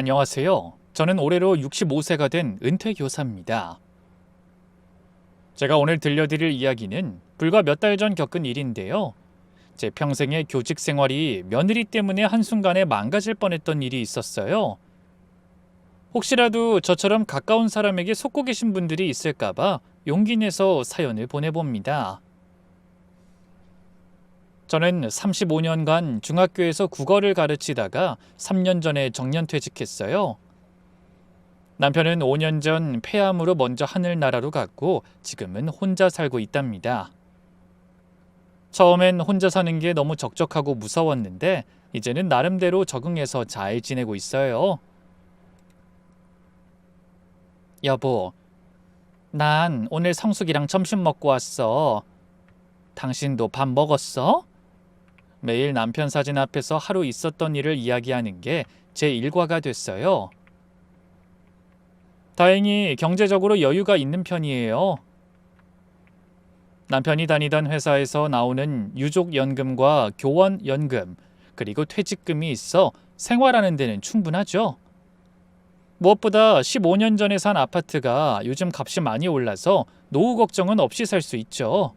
안녕하세요. 저는 올해로 65세가 된 은퇴 교사입니다. 제가 오늘 들려드릴 이야기는 불과 몇 달 전 겪은 일인데요. 제 평생의 교직 생활이 며느리 때문에 한순간에 망가질 뻔했던 일이 있었어요. 혹시라도 저처럼 가까운 사람에게 속고 계신 분들이 있을까봐 용기 내서 사연을 보내봅니다. 저는 35년간 중학교에서 국어를 가르치다가 3년 전에 정년퇴직했어요. 남편은 5년 전 폐암으로 먼저 하늘나라로 갔고 지금은 혼자 살고 있답니다. 처음엔 혼자 사는 게 너무 적적하고 무서웠는데 이제는 나름대로 적응해서 잘 지내고 있어요. 여보, 난 오늘 성숙이랑 점심 먹고 왔어. 당신도 밥 먹었어? 매일 남편 사진 앞에서 하루 있었던 일을 이야기하는 게 제 일과가 됐어요. 다행히 경제적으로 여유가 있는 편이에요. 남편이 다니던 회사에서 나오는 유족연금과 교원연금, 그리고 퇴직금이 있어 생활하는 데는 충분하죠. 무엇보다 15년 전에 산 아파트가 요즘 값이 많이 올라서 노후 걱정은 없이 살 수 있죠.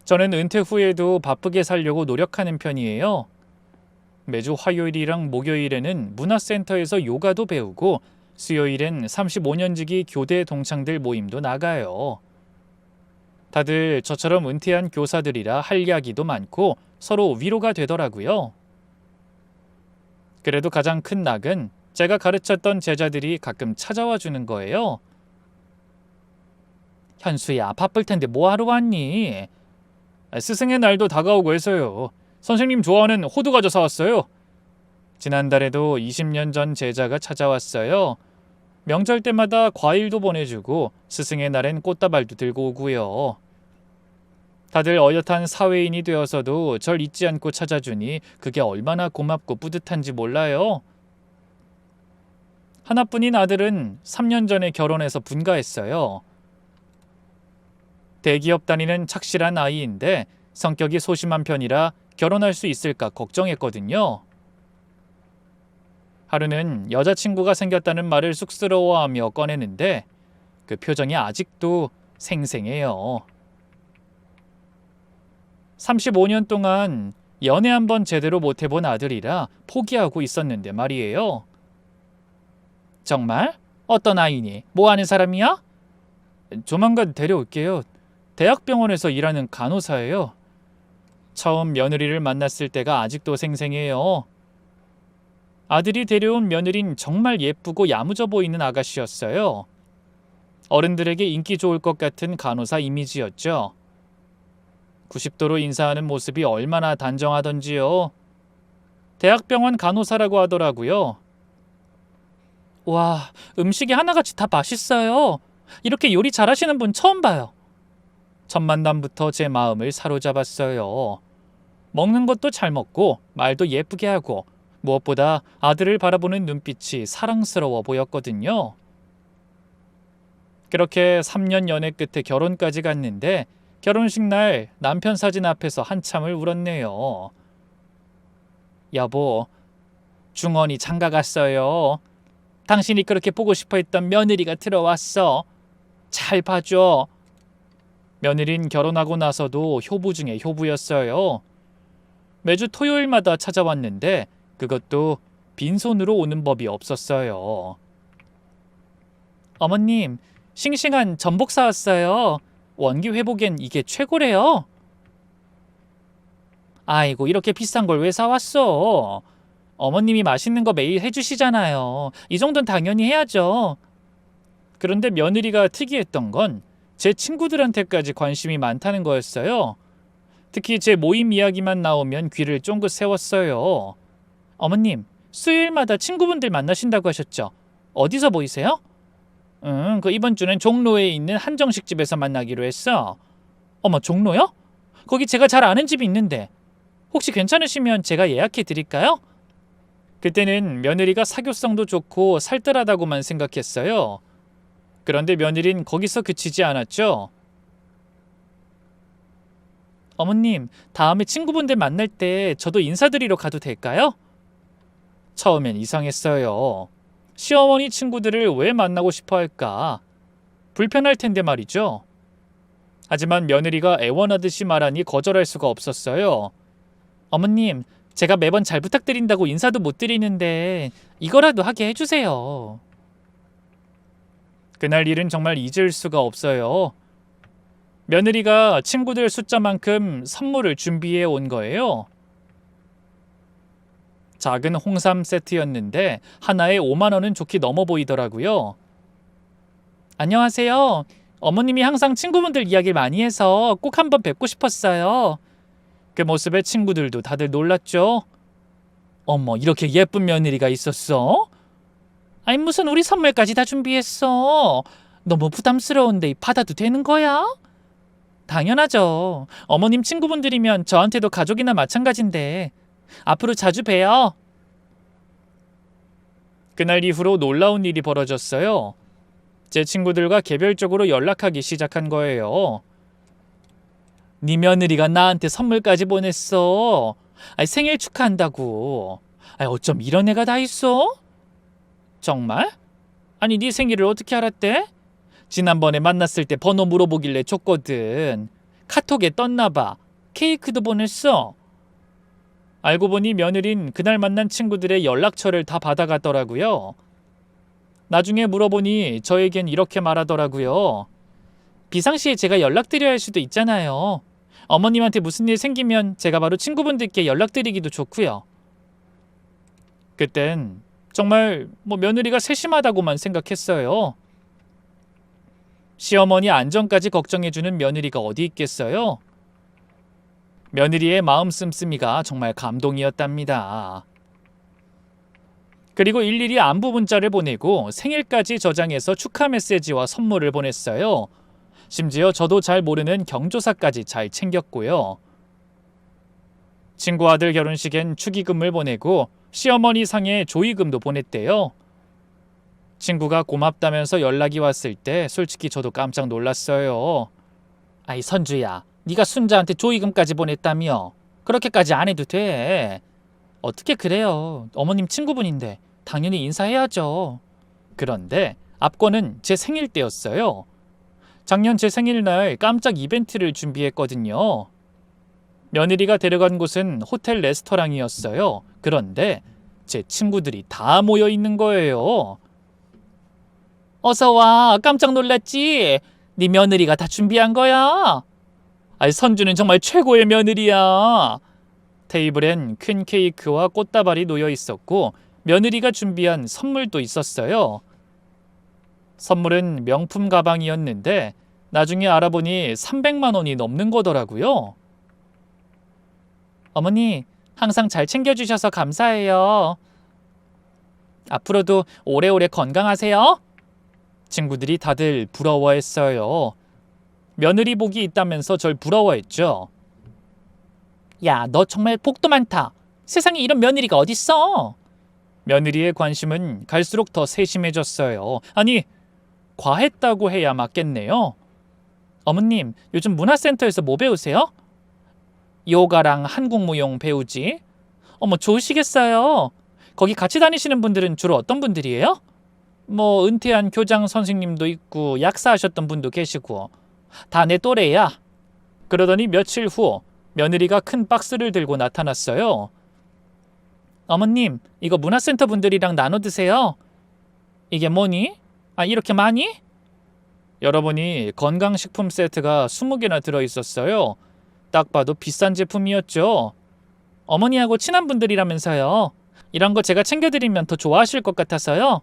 저는 은퇴 후에도 바쁘게 살려고 노력하는 편이에요. 매주 화요일이랑 목요일에는 문화센터에서 요가도 배우고 수요일엔 35년지기 교대 동창들 모임도 나가요. 다들 저처럼 은퇴한 교사들이라 할 이야기도 많고 서로 위로가 되더라고요. 그래도 가장 큰 낙은 제가 가르쳤던 제자들이 가끔 찾아와 주는 거예요. 현수야, 바쁠 텐데 뭐하러 왔니? 스승의 날도 다가오고 해서요. 선생님 좋아하는 호두 과자 사왔어요. 지난달에도 20년 전 제자가 찾아왔어요. 명절 때마다 과일도 보내주고 스승의 날엔 꽃다발도 들고 오고요. 다들 어엿한 사회인이 되어서도 절 잊지 않고 찾아주니 그게 얼마나 고맙고 뿌듯한지 몰라요. 하나뿐인 아들은 3년 전에 결혼해서 분가했어요. 대기업 다니는 착실한 아이인데 성격이 소심한 편이라 결혼할 수 있을까 걱정했거든요. 하루는 여자친구가 생겼다는 말을 쑥스러워하며 꺼내는데 그 표정이 아직도 생생해요. 35년 동안 연애 한번 제대로 못 해본 아들이라 포기하고 있었는데 말이에요. 정말? 어떤 아이니? 뭐 하는 사람이야? 조만간 데려올게요. 대학병원에서 일하는 간호사예요. 처음 며느리를 만났을 때가 아직도 생생해요. 아들이 데려온 며느린 정말 예쁘고 야무져 보이는 아가씨였어요. 어른들에게 인기 좋을 것 같은 간호사 이미지였죠. 90도로 인사하는 모습이 얼마나 단정하던지요. 대학병원 간호사라고 하더라고요. 와, 음식이 하나같이 다 맛있어요. 이렇게 요리 잘하시는 분 처음 봐요. 첫 만남부터 제 마음을 사로잡았어요. 먹는 것도 잘 먹고 말도 예쁘게 하고 무엇보다 아들을 바라보는 눈빛이 사랑스러워 보였거든요. 그렇게 3년 연애 끝에 결혼까지 갔는데 결혼식 날 남편 사진 앞에서 한참을 울었네요. 여보, 중원이 장가 갔어요. 당신이 그렇게 보고 싶어 했던 며느리가 들어왔어. 잘 봐줘. 며느린 결혼하고 나서도 효부 중에 효부였어요. 매주 토요일마다 찾아왔는데 그것도 빈손으로 오는 법이 없었어요. 어머님, 싱싱한 전복 사왔어요. 원기 회복엔 이게 최고래요. 아이고, 이렇게 비싼 걸 왜 사왔어? 어머님이 맛있는 거 매일 해주시잖아요. 이 정도는 당연히 해야죠. 그런데 며느리가 특이했던 건 제 친구들한테까지 관심이 많다는 거였어요. 특히 제 모임 이야기만 나오면 귀를 쫑긋 세웠어요. 어머님, 수요일마다 친구분들 만나신다고 하셨죠? 어디서 보이세요? 그 이번 주는 종로에 있는 한정식 집에서 만나기로 했어. 어머, 종로요? 거기 제가 잘 아는 집이 있는데 혹시 괜찮으시면 제가 예약해 드릴까요? 그때는 며느리가 사교성도 좋고 살뜰하다고만 생각했어요. 그런데 며느린 거기서 그치지 않았죠. 어머님, 다음에 친구분들 만날 때 저도 인사드리러 가도 될까요? 처음엔 이상했어요. 시어머니 친구들을 왜 만나고 싶어 할까? 불편할 텐데 말이죠. 하지만 며느리가 애원하듯이 말하니 거절할 수가 없었어요. 어머님, 제가 매번 잘 부탁드린다고 인사도 못 드리는데 이거라도 하게 해주세요. 그날 일은 정말 잊을 수가 없어요. 며느리가 친구들 숫자만큼 선물을 준비해 온 거예요. 작은 홍삼 세트였는데 하나에 5만 원은 좋게 넘어 보이더라고요. 안녕하세요. 어머님이 항상 친구분들 이야기 많이 해서 꼭 한번 뵙고 싶었어요. 그 모습에 친구들도 다들 놀랐죠. 어머, 이렇게 예쁜 며느리가 있었어? 아니, 무슨 우리 선물까지 다 준비했어. 너무 부담스러운데 받아도 되는 거야? 당연하죠. 어머님 친구분들이면 저한테도 가족이나 마찬가지인데 앞으로 자주 봬요. 그날 이후로 놀라운 일이 벌어졌어요. 제 친구들과 개별적으로 연락하기 시작한 거예요. 네 며느리가 나한테 선물까지 보냈어. 아니, 생일 축하한다고. 아니, 어쩜 이런 애가 다 있어? 정말? 아니, 네 생일을 어떻게 알았대? 지난번에 만났을 때 번호 물어보길래 줬거든. 카톡에 떴나봐. 케이크도 보냈어. 알고 보니 며느린 그날 만난 친구들의 연락처를 다 받아갔더라고요. 나중에 물어보니 저에겐 이렇게 말하더라고요. 비상시에 제가 연락드려야 할 수도 있잖아요. 어머님한테 무슨 일 생기면 제가 바로 친구분들께 연락드리기도 좋고요. 그땐 정말 며느리가 세심하다고만 생각했어요. 시어머니 안전까지 걱정해주는 며느리가 어디 있겠어요? 며느리의 마음 씀씀이가 정말 감동이었답니다. 그리고 일일이 안부 문자를 보내고 생일까지 저장해서 축하 메시지와 선물을 보냈어요. 심지어 저도 잘 모르는 경조사까지 잘 챙겼고요. 친구 아들 결혼식엔 축의금을 보내고 시어머니 상에 조의금도 보냈대요. 친구가 고맙다면서 연락이 왔을 때 솔직히 저도 깜짝 놀랐어요. 아이, 선주야, 네가 순자한테 조의금까지 보냈다며. 그렇게까지 안 해도 돼. 어떻게 그래요. 어머님 친구분인데 당연히 인사해야죠. 그런데 압권은 제 생일 때였어요. 작년 제 생일날 깜짝 이벤트를 준비했거든요. 며느리가 데려간 곳은 호텔 레스토랑이었어요. 그런데 제 친구들이 다 모여 있는 거예요. 어서 와, 깜짝 놀랐지? 네 며느리가 다 준비한 거야. 아이, 선주는 정말 최고의 며느리야. 테이블엔 큰 케이크와 꽃다발이 놓여 있었고 며느리가 준비한 선물도 있었어요. 선물은 명품 가방이었는데 나중에 알아보니 300만 원이 넘는 거더라고요. 어머니, 항상 잘 챙겨주셔서 감사해요. 앞으로도 오래오래 건강하세요. 친구들이 다들 부러워했어요. 며느리 복이 있다면서 절 부러워했죠. 야, 너 정말 복도 많다. 세상에 이런 며느리가 어딨어? 며느리의 관심은 갈수록 더 세심해졌어요. 아니, 과했다고 해야 맞겠네요. 어머님, 요즘 문화센터에서 뭐 배우세요? 요가랑 한국무용 배우지. 어머, 좋으시겠어요. 거기 같이 다니시는 분들은 주로 어떤 분들이에요? 은퇴한 교장 선생님도 있고 약사하셨던 분도 계시고 다 내 또래야. 그러더니 며칠 후 며느리가 큰 박스를 들고 나타났어요. 어머님, 이거 문화센터 분들이랑 나눠 드세요. 이게 뭐니? 아, 이렇게 많이? 여러분이 건강식품 세트가 20개나 들어있었어요. 딱 봐도 비싼 제품이었죠. 어머니하고 친한 분들이라면서요. 이런 거 제가 챙겨드리면 더 좋아하실 것 같아서요.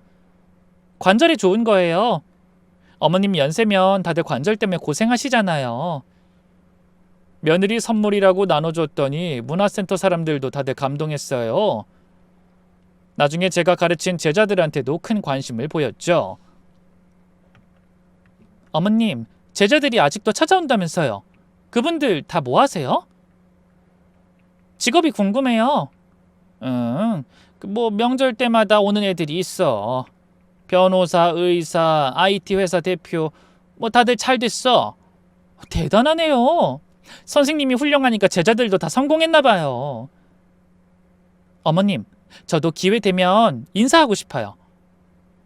관절에 좋은 거예요. 어머님 연세면 다들 관절 때문에 고생하시잖아요. 며느리 선물이라고 나눠줬더니 문화센터 사람들도 다들 감동했어요. 나중에 제가 가르친 제자들한테도 큰 관심을 보였죠. 어머님, 제자들이 아직도 찾아온다면서요. 그분들 다 뭐 하세요? 직업이 궁금해요. 명절 때마다 오는 애들이 있어. 변호사, 의사, IT 회사 대표, 다들 잘 됐어. 대단하네요. 선생님이 훌륭하니까 제자들도 다 성공했나 봐요. 어머님, 저도 기회 되면 인사하고 싶어요.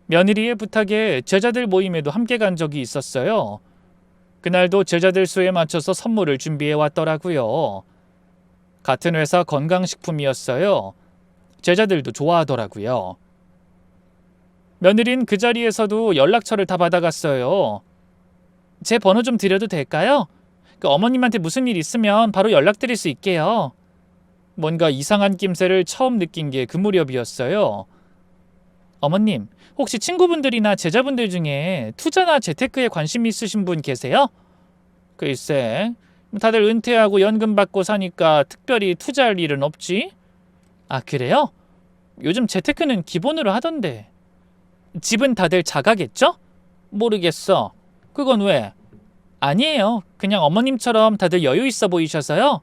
며느리의 부탁에 제자들 모임에도 함께 간 적이 있었어요. 그날도 제자들 수에 맞춰서 선물을 준비해 왔더라고요. 같은 회사 건강식품이었어요. 제자들도 좋아하더라고요. 며느린 그 자리에서도 연락처를 다 받아갔어요. 제 번호 좀 드려도 될까요? 어머님한테 무슨 일 있으면 바로 연락드릴 수 있게요. 뭔가 이상한 낌새를 처음 느낀 게 그 무렵이었어요. 어머님, 혹시 친구분들이나 제자분들 중에 투자나 재테크에 관심 있으신 분 계세요? 글쎄, 다들 은퇴하고 연금 받고 사니까 특별히 투자할 일은 없지? 아, 그래요? 요즘 재테크는 기본으로 하던데. 집은 다들 자가겠죠? 모르겠어. 그건 왜? 아니에요. 그냥 어머님처럼 다들 여유 있어 보이셔서요.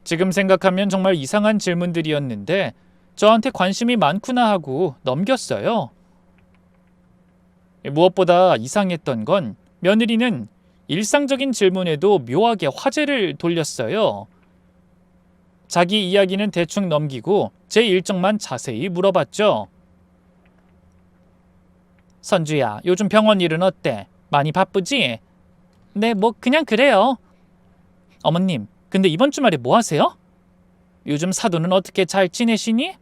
지금 생각하면 정말 이상한 질문들이었는데 저한테 관심이 많구나 하고 넘겼어요. 무엇보다 이상했던 건 며느리는 일상적인 질문에도 묘하게 화제를 돌렸어요. 자기 이야기는 대충 넘기고 제 일정만 자세히 물어봤죠. 선주야, 요즘 병원 일은 어때? 많이 바쁘지? 네, 뭐 그냥 그래요. 어머님, 근데 이번 주말에 뭐 하세요? 요즘 사돈은 어떻게 잘 지내시니?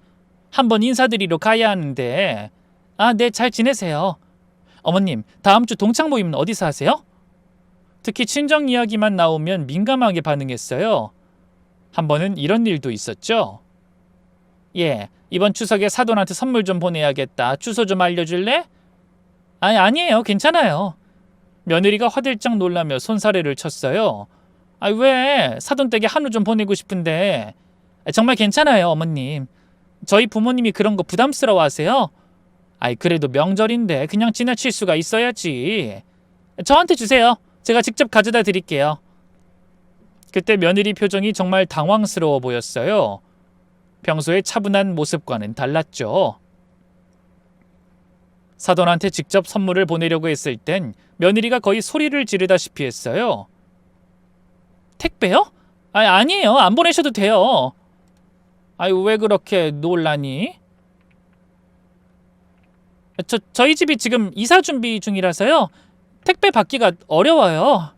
한번 인사드리러 가야 하는데. 아, 네, 잘 지내세요. 어머님, 다음 주 동창 모임은 어디서 하세요? 특히 친정 이야기만 나오면 민감하게 반응했어요. 한 번은 이런 일도 있었죠. 예, 이번 추석에 사돈한테 선물 좀 보내야겠다. 주소 좀 알려줄래? 아니에요. 괜찮아요. 며느리가 화들짝 놀라며 손사래를 쳤어요. 왜? 사돈 댁에 한우 좀 보내고 싶은데. 정말 괜찮아요, 어머님. 저희 부모님이 그런 거 부담스러워 하세요? 그래도 명절인데 그냥 지나칠 수가 있어야지. 저한테 주세요. 제가 직접 가져다 드릴게요. 그때 며느리 표정이 정말 당황스러워 보였어요. 평소의 차분한 모습과는 달랐죠. 사돈한테 직접 선물을 보내려고 했을 땐 며느리가 거의 소리를 지르다시피 했어요. 택배요? 아니에요. 안 보내셔도 돼요. 왜 그렇게 놀라니? 저희 집이 지금 이사 준비 중이라서요. 택배 받기가 어려워요.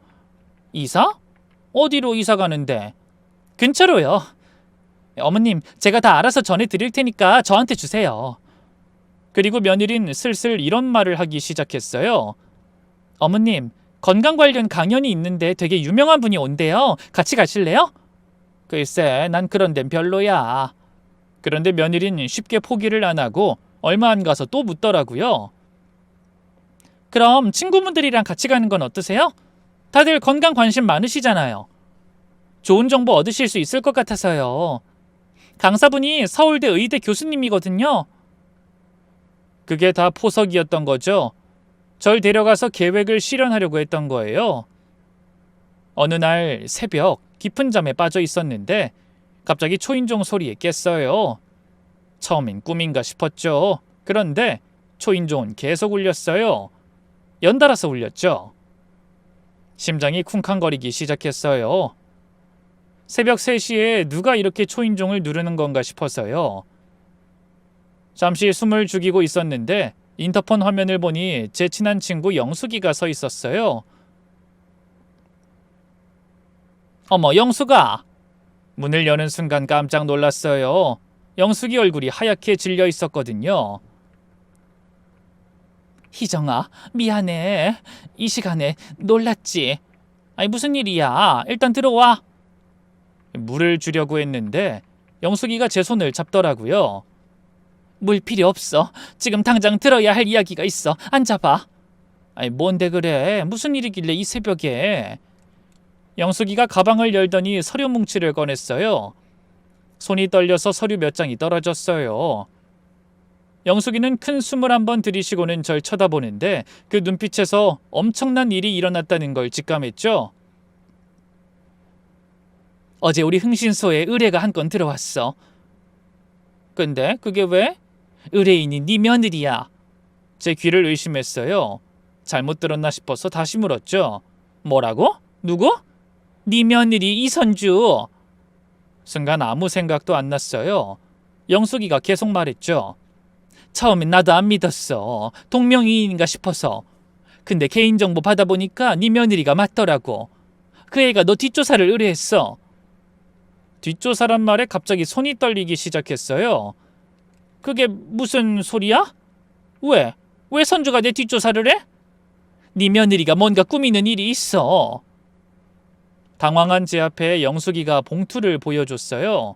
이사? 어디로 이사 가는데? 근처로요. 어머님, 제가 다 알아서 전해드릴 테니까 저한테 주세요. 그리고 며느린 슬슬 이런 말을 하기 시작했어요. 어머님, 건강 관련 강연이 있는데 되게 유명한 분이 온대요. 같이 가실래요? 글쎄, 난 그런 데는 별로야. 그런데 며느린 쉽게 포기를 안 하고 얼마 안 가서 또 묻더라고요. 그럼 친구분들이랑 같이 가는 건 어떠세요? 다들 건강 관심 많으시잖아요. 좋은 정보 얻으실 수 있을 것 같아서요. 강사분이 서울대 의대 교수님이거든요. 그게 다 포석이었던 거죠. 절 데려가서 계획을 실현하려고 했던 거예요. 어느 날 새벽 깊은 잠에 빠져 있었는데 갑자기 초인종 소리에 깼어요. 처음엔 꿈인가 싶었죠. 그런데 초인종은 계속 울렸어요. 연달아서 울렸죠. 심장이 쿵쾅거리기 시작했어요. 새벽 3시에 누가 이렇게 초인종을 누르는 건가 싶어서요. 잠시 숨을 죽이고 있었는데 인터폰 화면을 보니 제 친한 친구 영숙이가 서 있었어요. 어머, 영숙아! 문을 여는 순간 깜짝 놀랐어요. 영숙이 얼굴이 하얗게 질려 있었거든요. 희정아, 미안해. 이 시간에 놀랐지? 무슨 일이야? 일단 들어와. 물을 주려고 했는데 영숙이가 제 손을 잡더라고요. 물 필요 없어. 지금 당장 들어야 할 이야기가 있어. 앉아봐. 뭔데 그래? 무슨 일이길래 이 새벽에? 영숙이가 가방을 열더니 서류 뭉치를 꺼냈어요. 손이 떨려서 서류 몇 장이 떨어졌어요. 영숙이는 큰 숨을 한번 들이쉬고는 절 쳐다보는데 그 눈빛에서 엄청난 일이 일어났다는 걸 직감했죠. 어제 우리 흥신소에 의뢰가 한 건 들어왔어. 근데 그게 왜? 의뢰인이 네 며느리야. 제 귀를 의심했어요. 잘못 들었나 싶어서 다시 물었죠. 뭐라고? 누구? 네 며느리 이선주. 순간 아무 생각도 안 났어요. 영숙이가 계속 말했죠. 처음엔 나도 안 믿었어. 동명이인인가 싶어서. 근데 개인정보 받아보니까 네 며느리가 맞더라고. 그 애가 너 뒷조사를 의뢰했어. 뒷조사란 말에 갑자기 손이 떨리기 시작했어요. 그게 무슨 소리야? 왜? 왜 선주가 내 뒷조사를 해? 네 며느리가 뭔가 꾸미는 일이 있어. 당황한 제 앞에 영숙이가 봉투를 보여줬어요.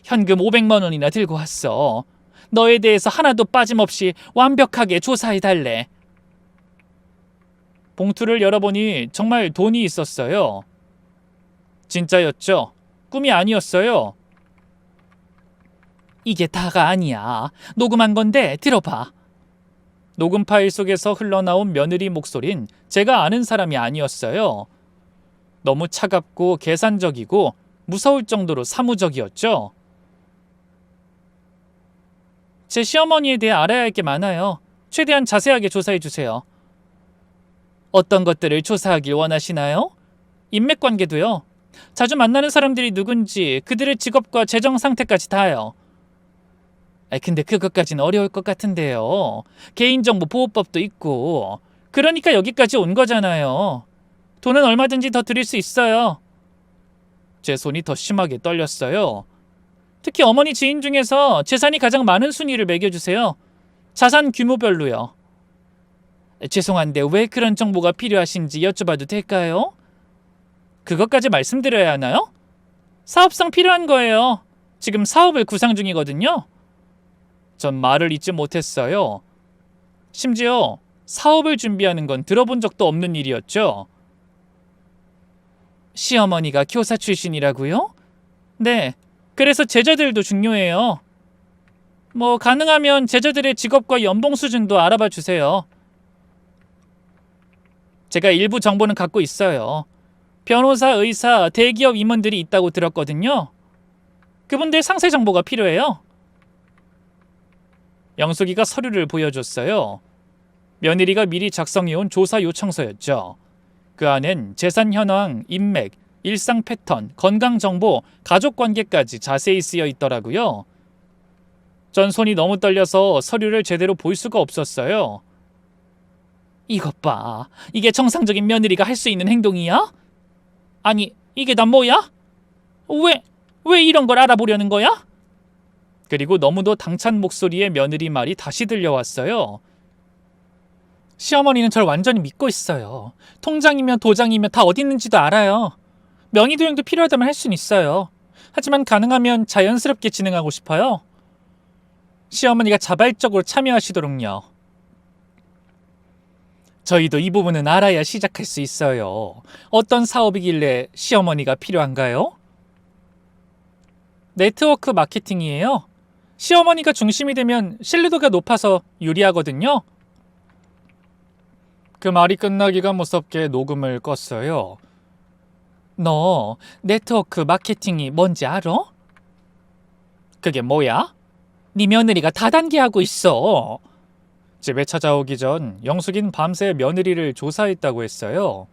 현금 500만 원이나 들고 왔어. 너에 대해서 하나도 빠짐없이 완벽하게 조사해달래. 봉투를 열어보니 정말 돈이 있었어요. 진짜였죠? 꿈이 아니었어요. 이게 다가 아니야. 녹음한 건데 들어봐. 녹음 파일 속에서 흘러나온 며느리 목소린 제가 아는 사람이 아니었어요. 너무 차갑고 계산적이고 무서울 정도로 사무적이었죠. 제 시어머니에 대해 알아야 할 게 많아요. 최대한 자세하게 조사해 주세요. 어떤 것들을 조사하길 원하시나요? 인맥관계도요. 자주 만나는 사람들이 누군지, 그들의 직업과 재정 상태까지 다요. 근데 그것까지는 어려울 것 같은데요. 개인정보 보호법도 있고. 그러니까 여기까지 온 거잖아요. 돈은 얼마든지 더 드릴 수 있어요. 제 손이 더 심하게 떨렸어요. 특히 어머니 지인 중에서 재산이 가장 많은 순위를 매겨주세요. 자산 규모별로요. 죄송한데 왜 그런 정보가 필요하신지 여쭤봐도 될까요? 그것까지 말씀드려야 하나요? 사업상 필요한 거예요. 지금 사업을 구상 중이거든요. 전 말을 잇지 못했어요. 심지어 사업을 준비하는 건 들어본 적도 없는 일이었죠. 시어머니가 교사 출신이라고요? 네, 그래서 제자들도 중요해요. 뭐 가능하면 제자들의 직업과 연봉 수준도 알아봐 주세요. 제가 일부 정보는 갖고 있어요. 변호사, 의사, 대기업 임원들이 있다고 들었거든요. 그분들 상세 정보가 필요해요. 영숙이가 서류를 보여줬어요. 며느리가 미리 작성해온 조사 요청서였죠. 그 안엔 재산 현황, 인맥, 일상 패턴, 건강 정보, 가족 관계까지 자세히 쓰여 있더라고요. 전 손이 너무 떨려서 서류를 제대로 볼 수가 없었어요. 이것 봐. 이게 정상적인 며느리가 할 수 있는 행동이야? 아니, 이게 다 뭐야? 왜 이런 걸 알아보려는 거야? 그리고 너무도 당찬 목소리의 며느리 말이 다시 들려왔어요. 시어머니는 절 완전히 믿고 있어요. 통장이며 도장이며 다 어디 있는지도 알아요. 명의 도용도 필요하다면 할 수는 있어요. 하지만 가능하면 자연스럽게 진행하고 싶어요. 시어머니가 자발적으로 참여하시도록요. 저희도 이 부분은 알아야 시작할 수 있어요. 어떤 사업이길래 시어머니가 필요한가요? 네트워크 마케팅이에요. 시어머니가 중심이 되면 신뢰도가 높아서 유리하거든요. 그 말이 끝나기가 무섭게 녹음을 껐어요. 너 네트워크 마케팅이 뭔지 알아? 그게 뭐야? 네 며느리가 다단계하고 있어. 집에 찾아오기 전 영숙인 밤새 며느리를 조사했다고 했어요.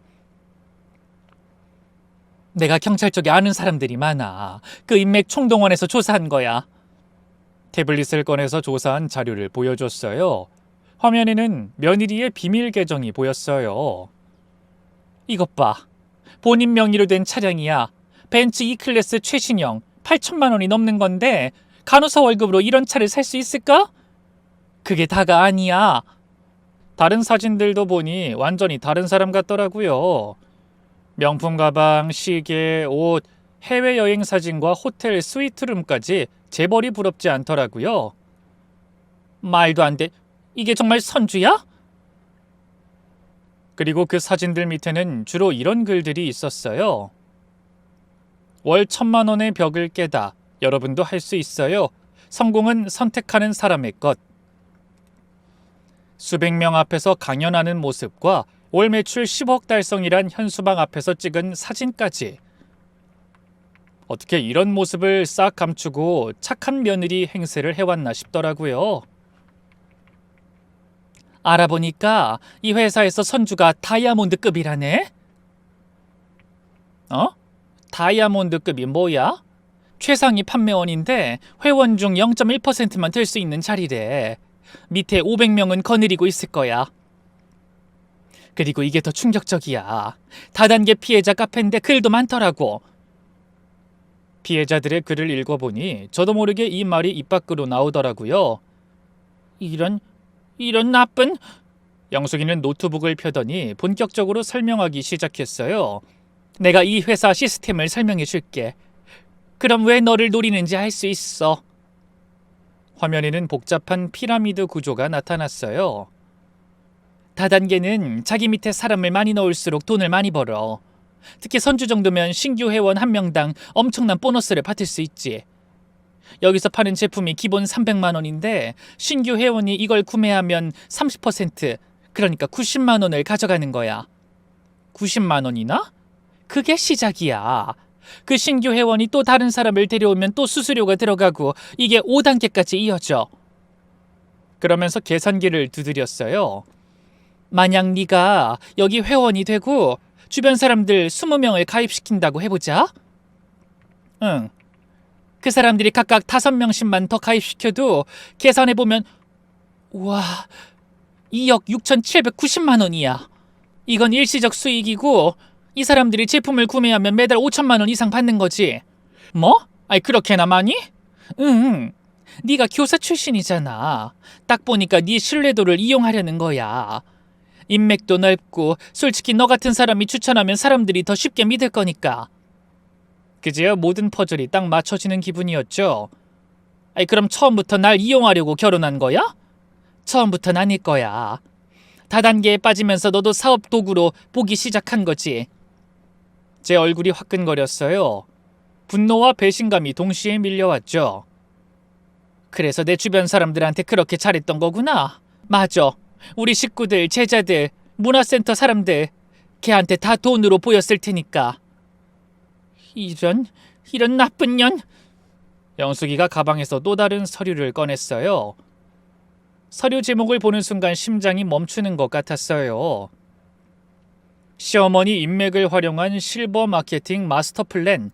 내가 경찰 쪽에 아는 사람들이 많아. 그 인맥 총동원해서 조사한 거야. 태블릿을 꺼내서 조사한 자료를 보여줬어요. 화면에는 며느리의 비밀 계정이 보였어요. 이것 봐. 본인 명의로 된 차량이야. 벤츠 E클래스 최신형 8천만 원이 넘는 건데 간호사 월급으로 이런 차를 살 수 있을까? 그게 다가 아니야. 다른 사진들도 보니 완전히 다른 사람 같더라고요. 명품 가방, 시계, 옷, 해외여행 사진과 호텔 스위트룸까지 재벌이 부럽지 않더라고요. 말도 안 돼. 이게 정말 선주야? 그리고 그 사진들 밑에는 주로 이런 글들이 있었어요. 월 1,000만 원의 벽을 깨다. 여러분도 할 수 있어요. 성공은 선택하는 사람의 것. 수백 명 앞에서 강연하는 모습과 월 매출 10억 달성이란 현수막 앞에서 찍은 사진까지. 어떻게 이런 모습을 싹 감추고 착한 며느리 행세를 해왔나 싶더라고요. 알아보니까 이 회사에서 선주가 다이아몬드급이라네? 다이아몬드급이 뭐야? 최상위 판매원인데 회원 중 0.1%만 될 수 있는 자리래. 밑에 500명은 거느리고 있을 거야. 그리고 이게 더 충격적이야. 다단계 피해자 카페인데 글도 많더라고. 피해자들의 글을 읽어보니 저도 모르게 이 말이 입 밖으로 나오더라고요. 이런 나쁜... 영숙이는 노트북을 펴더니 본격적으로 설명하기 시작했어요. 내가 이 회사 시스템을 설명해 줄게. 그럼 왜 너를 노리는지 알 수 있어. 화면에는 복잡한 피라미드 구조가 나타났어요. 다단계는 자기 밑에 사람을 많이 넣을수록 돈을 많이 벌어. 특히 선주 정도면 신규 회원 한 명당 엄청난 보너스를 받을 수 있지. 여기서 파는 제품이 기본 300만 원인데 신규 회원이 이걸 구매하면 30%, 그러니까 90만 원을 가져가는 거야. 90만 원이나? 그게 시작이야. 그 신규 회원이 또 다른 사람을 데려오면 또 수수료가 들어가고 이게 5단계까지 이어져. 그러면서 계산기를 두드렸어요. 만약 네가 여기 회원이 되고 주변 사람들 20명을 가입시킨다고 해보자. 응. 그 사람들이 각각 5명씩만 더 가입시켜도 계산해보면 우와, 2억 6,790만 원이야. 이건 일시적 수익이고 이 사람들이 제품을 구매하면 매달 5천만 원 이상 받는 거지. 뭐? 아이 그렇게나 많이? 응. 네가 교사 출신이잖아. 딱 보니까 네 신뢰도를 이용하려는 거야. 인맥도 넓고 솔직히 너 같은 사람이 추천하면 사람들이 더 쉽게 믿을 거니까. 그제야 모든 퍼즐이 딱 맞춰지는 기분이었죠. 아이 그럼 처음부터 날 이용하려고 결혼한 거야? 처음부터는 아닐 거야. 다단계에 빠지면서 너도 사업 도구로 보기 시작한 거지. 제 얼굴이 화끈거렸어요. 분노와 배신감이 동시에 밀려왔죠. 그래서 내 주변 사람들한테 그렇게 잘했던 거구나. 맞아. 우리 식구들, 제자들, 문화센터 사람들 걔한테 다 돈으로 보였을 테니까. 이런 나쁜 년. 영숙이가 가방에서 또 다른 서류를 꺼냈어요. 서류 제목을 보는 순간 심장이 멈추는 것 같았어요. 시어머니 인맥을 활용한 실버 마케팅 마스터 플랜,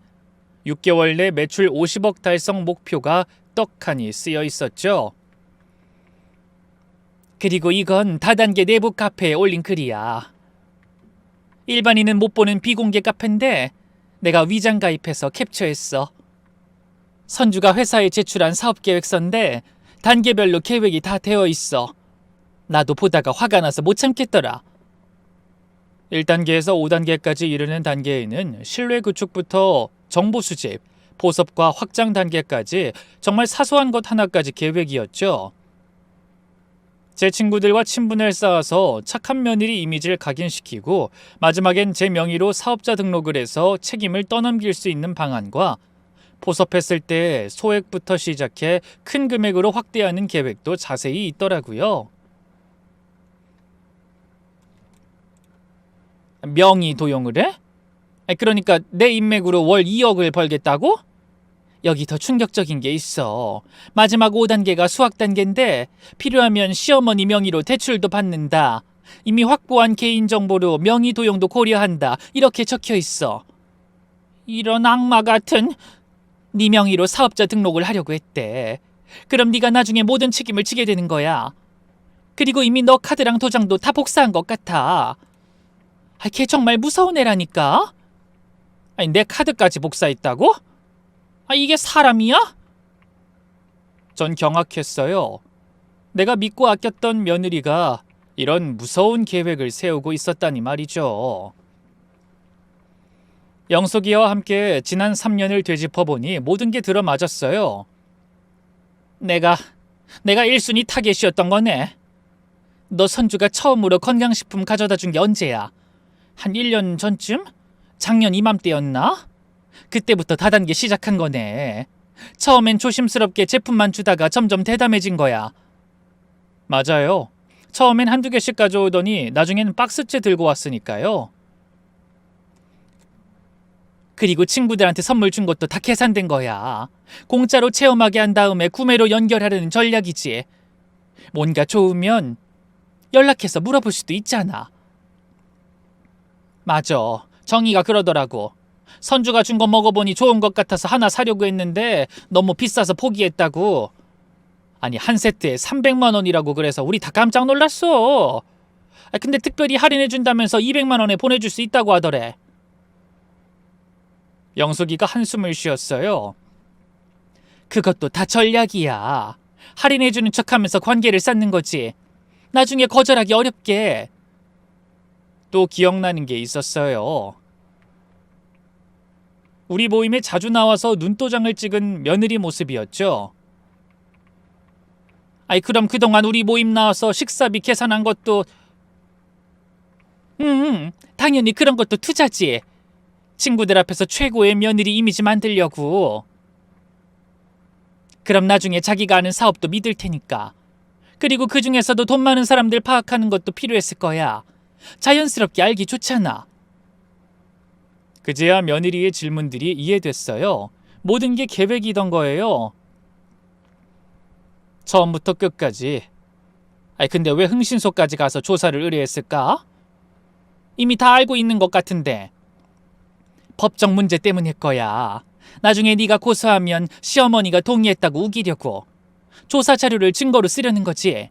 6개월 내 매출 50억 달성 목표가 떡하니 쓰여 있었죠. 그리고 이건 다단계 내부 카페에 올린 글이야. 일반인은 못 보는 비공개 카페인데 내가 위장 가입해서 캡처했어. 선주가 회사에 제출한 사업계획서인데 단계별로 계획이 다 되어 있어. 나도 보다가 화가 나서 못 참겠더라. 1단계에서 5단계까지 이르는 단계에는 신뢰 구축부터 정보 수집, 보섭과 확장 단계까지 정말 사소한 것 하나까지 계획이었죠. 제 친구들과 친분을 쌓아서 착한 며느리 이미지를 각인시키고 마지막엔 제 명의로 사업자 등록을 해서 책임을 떠넘길 수 있는 방안과 포섭했을 때 소액부터 시작해 큰 금액으로 확대하는 계획도 자세히 있더라고요. 명의 도용을 해? 그러니까 내 인맥으로 월 2억을 벌겠다고? 여기 더 충격적인 게 있어. 마지막 5단계가 수학 단계인데 필요하면 시어머니 명의로 대출도 받는다. 이미 확보한 개인정보로 명의 도용도 고려한다. 이렇게 적혀 있어. 이런 악마 같은... 네 명의로 사업자 등록을 하려고 했대. 그럼 네가 나중에 모든 책임을 지게 되는 거야. 그리고 이미 너 카드랑 도장도 다 복사한 것 같아. 걔 정말 무서운 애라니까. 아니, 내 카드까지 복사했다고? 이게 사람이야? 전 경악했어요. 내가 믿고 아꼈던 며느리가 이런 무서운 계획을 세우고 있었다니 말이죠. 영숙이와 함께 지난 3년을 되짚어보니 모든 게 들어맞았어요. 내가 1순위 타겟이었던 거네. 너 선주가 처음으로 건강식품 가져다 준 게 언제야? 한 1년 전쯤? 작년 이맘때였나? 그때부터 다단계 시작한 거네. 처음엔 조심스럽게 제품만 주다가 점점 대담해진 거야. 맞아요. 처음엔 한두 개씩 가져오더니 나중엔 박스째 들고 왔으니까요. 그리고 친구들한테 선물 준 것도 다 계산된 거야. 공짜로 체험하게 한 다음에 구매로 연결하려는 전략이지. 뭔가 좋으면 연락해서 물어볼 수도 있잖아. 맞아. 정의가 그러더라고. 선주가 준 거 먹어보니 좋은 것 같아서 하나 사려고 했는데 너무 비싸서 포기했다고. 아니, 한 세트에 300만 원이라고 그래서 우리 다 깜짝 놀랐어. 근데 특별히 할인해 준다면서 200만 원에 보내줄 수 있다고 하더래. 영숙이가 한숨을 쉬었어요. 그것도 다 전략이야. 할인해 주는 척하면서 관계를 쌓는 거지. 나중에 거절하기 어렵게. 또 기억나는 게 있었어요. 우리 모임에 자주 나와서 눈도장을 찍은 며느리 모습이었죠. 아이, 그럼 그동안 우리 모임 나와서 식사비 계산한 것도 당연히 그런 것도 투자지. 친구들 앞에서 최고의 며느리 이미지 만들려고. 그럼 나중에 자기가 아는 사업도 믿을 테니까. 그리고 그 중에서도 돈 많은 사람들 파악하는 것도 필요했을 거야. 자연스럽게 알기 좋잖아. 그제야 며느리의 질문들이 이해됐어요. 모든 게 계획이던 거예요. 처음부터 끝까지. 근데 왜 흥신소까지 가서 조사를 의뢰했을까? 이미 다 알고 있는 것 같은데. 법적 문제 때문일 거야. 나중에 네가 고소하면 시어머니가 동의했다고 우기려고. 조사 자료를 증거로 쓰려는 거지.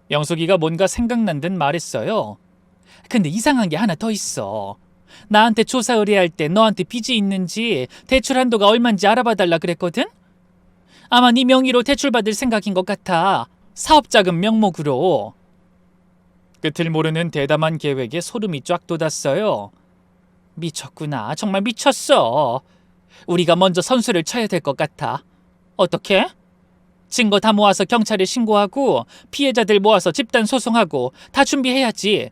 영숙이가 뭔가 생각난 듯 말했어요. 근데 이상한 게 하나 더 있어. 나한테 조사 의뢰할 때 너한테 빚이 있는지 대출 한도가 얼만지 알아봐 달라 그랬거든? 아마 네 명의로 대출받을 생각인 것 같아. 사업자금 명목으로. 끝을 모르는 대담한 계획에 소름이 쫙 돋았어요. 미쳤구나. 정말 미쳤어. 우리가 먼저 선수를 쳐야 될 것 같아. 어떻게? 증거 다 모아서 경찰에 신고하고 피해자들 모아서 집단 소송하고 다 준비해야지.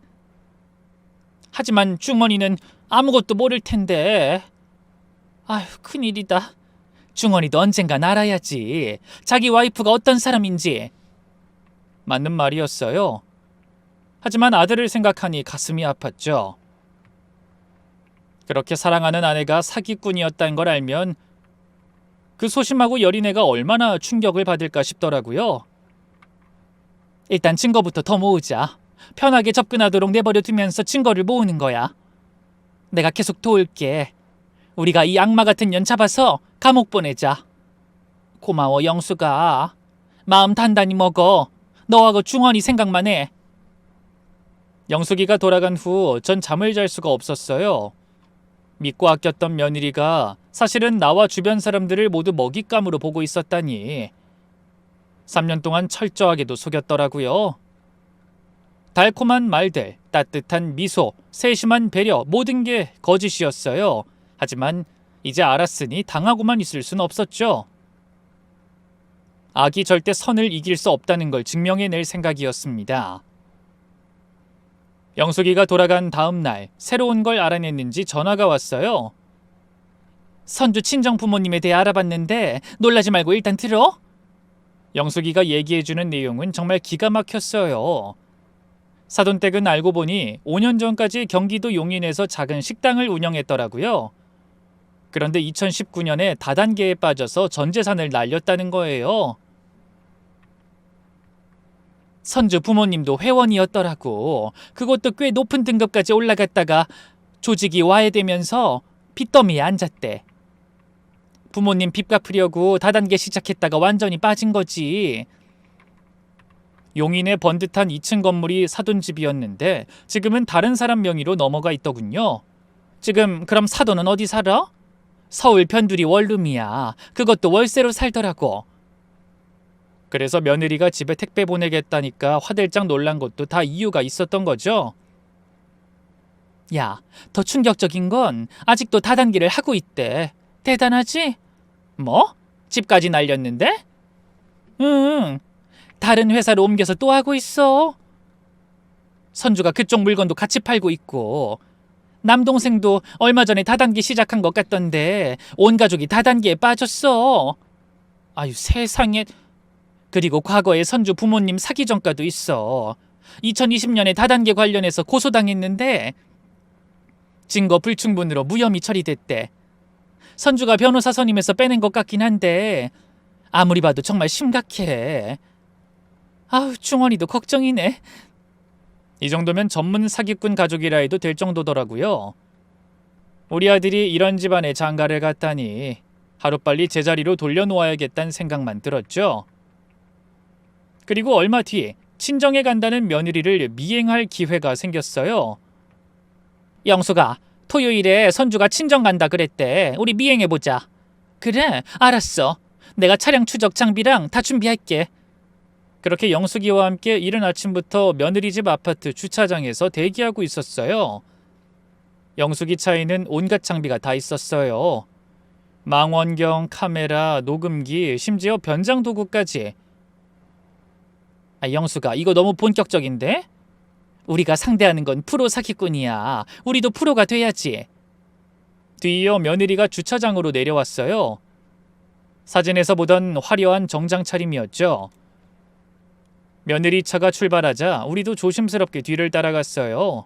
하지만 중원이는 아무것도 모를 텐데. 아휴, 큰일이다. 중원이도 언젠간 알아야지. 자기 와이프가 어떤 사람인지. 맞는 말이었어요. 하지만 아들을 생각하니 가슴이 아팠죠. 그렇게 사랑하는 아내가 사기꾼이었다는 걸 알면 그 소심하고 여린 애가 얼마나 충격을 받을까 싶더라고요. 일단 증거부터 더 모으자. 편하게 접근하도록 내버려 두면서 증거를 모으는 거야. 내가 계속 도울게. 우리가 이 악마 같은 년 잡아서 감옥 보내자. 고마워, 영수가. 마음 단단히 먹어. 너하고 중원이 생각만 해. 영숙이가 돌아간 후 전 잠을 잘 수가 없었어요. 믿고 아꼈던 며느리가 사실은 나와 주변 사람들을 모두 먹잇감으로 보고 있었다니. 3년 동안 철저하게도 속였더라고요. 달콤한 말들, 따뜻한 미소, 세심한 배려, 모든 게 거짓이었어요. 하지만 이제 알았으니 당하고만 있을 순 없었죠. 악이 절대 선을 이길 수 없다는 걸 증명해낼 생각이었습니다. 영숙이가 돌아간 다음 날 새로운 걸 알아냈는지 전화가 왔어요. 선주 친정 부모님에 대해 알아봤는데 놀라지 말고 일단 들어. 영숙이가 얘기해주는 내용은 정말 기가 막혔어요. 사돈댁은 알고 보니 5년 전까지 경기도 용인에서 작은 식당을 운영했더라고요. 그런데 2019년에 다단계에 빠져서 전 재산을 날렸다는 거예요. 선주 부모님도 회원이었더라고. 그것도 꽤 높은 등급까지 올라갔다가 조직이 와해되면서 빚더미에 앉았대. 부모님 빚 갚으려고 다단계 시작했다가 완전히 빠진 거지. 용인의 번듯한 2층 건물이 사돈집이었는데 지금은 다른 사람 명의로 넘어가 있더군요. 지금 그럼 사돈은 어디 살아? 서울 변두리 원룸이야. 그것도 월세로 살더라고. 그래서 며느리가 집에 택배 보내겠다니까 화들짝 놀란 것도 다 이유가 있었던 거죠. 야, 더 충격적인 건 아직도 다단계를 하고 있대. 대단하지? 뭐? 집까지 날렸는데? 응, 다른 회사로 옮겨서 또 하고 있어. 선주가 그쪽 물건도 같이 팔고 있고 남동생도 얼마 전에 다단계 시작한 것 같던데 온 가족이 다단계에 빠졌어. 아유, 세상에. 그리고 과거에 선주 부모님 사기 전과도 있어. 2020년에 다단계 관련해서 고소당했는데 증거 불충분으로 무혐의 처리됐대. 선주가 변호사 선임해서 빼낸 것 같긴 한데 아무리 봐도 정말 심각해. 아우, 중원이도 걱정이네. 이 정도면 전문 사기꾼 가족이라 해도 될 정도더라고요. 우리 아들이 이런 집안에 장가를 갔다니 하루빨리 제자리로 돌려놓아야겠다는 생각만 들었죠. 그리고 얼마 뒤 친정에 간다는 며느리를 미행할 기회가 생겼어요. 영수가 토요일에 선주가 친정 간다 그랬대. 우리 미행해보자. 그래, 알았어. 내가 차량 추적 장비랑 다 준비할게. 그렇게 영숙이와 함께 이른 아침부터 며느리 집 아파트 주차장에서 대기하고 있었어요. 영숙이 차에는 온갖 장비가 다 있었어요. 망원경, 카메라, 녹음기, 심지어 변장 도구까지. 영수가 이거 너무 본격적인데? 우리가 상대하는 건 프로 사기꾼이야. 우리도 프로가 돼야지. 뒤이어 며느리가 주차장으로 내려왔어요. 사진에서 보던 화려한 정장 차림이었죠. 며느리 차가 출발하자 우리도 조심스럽게 뒤를 따라갔어요.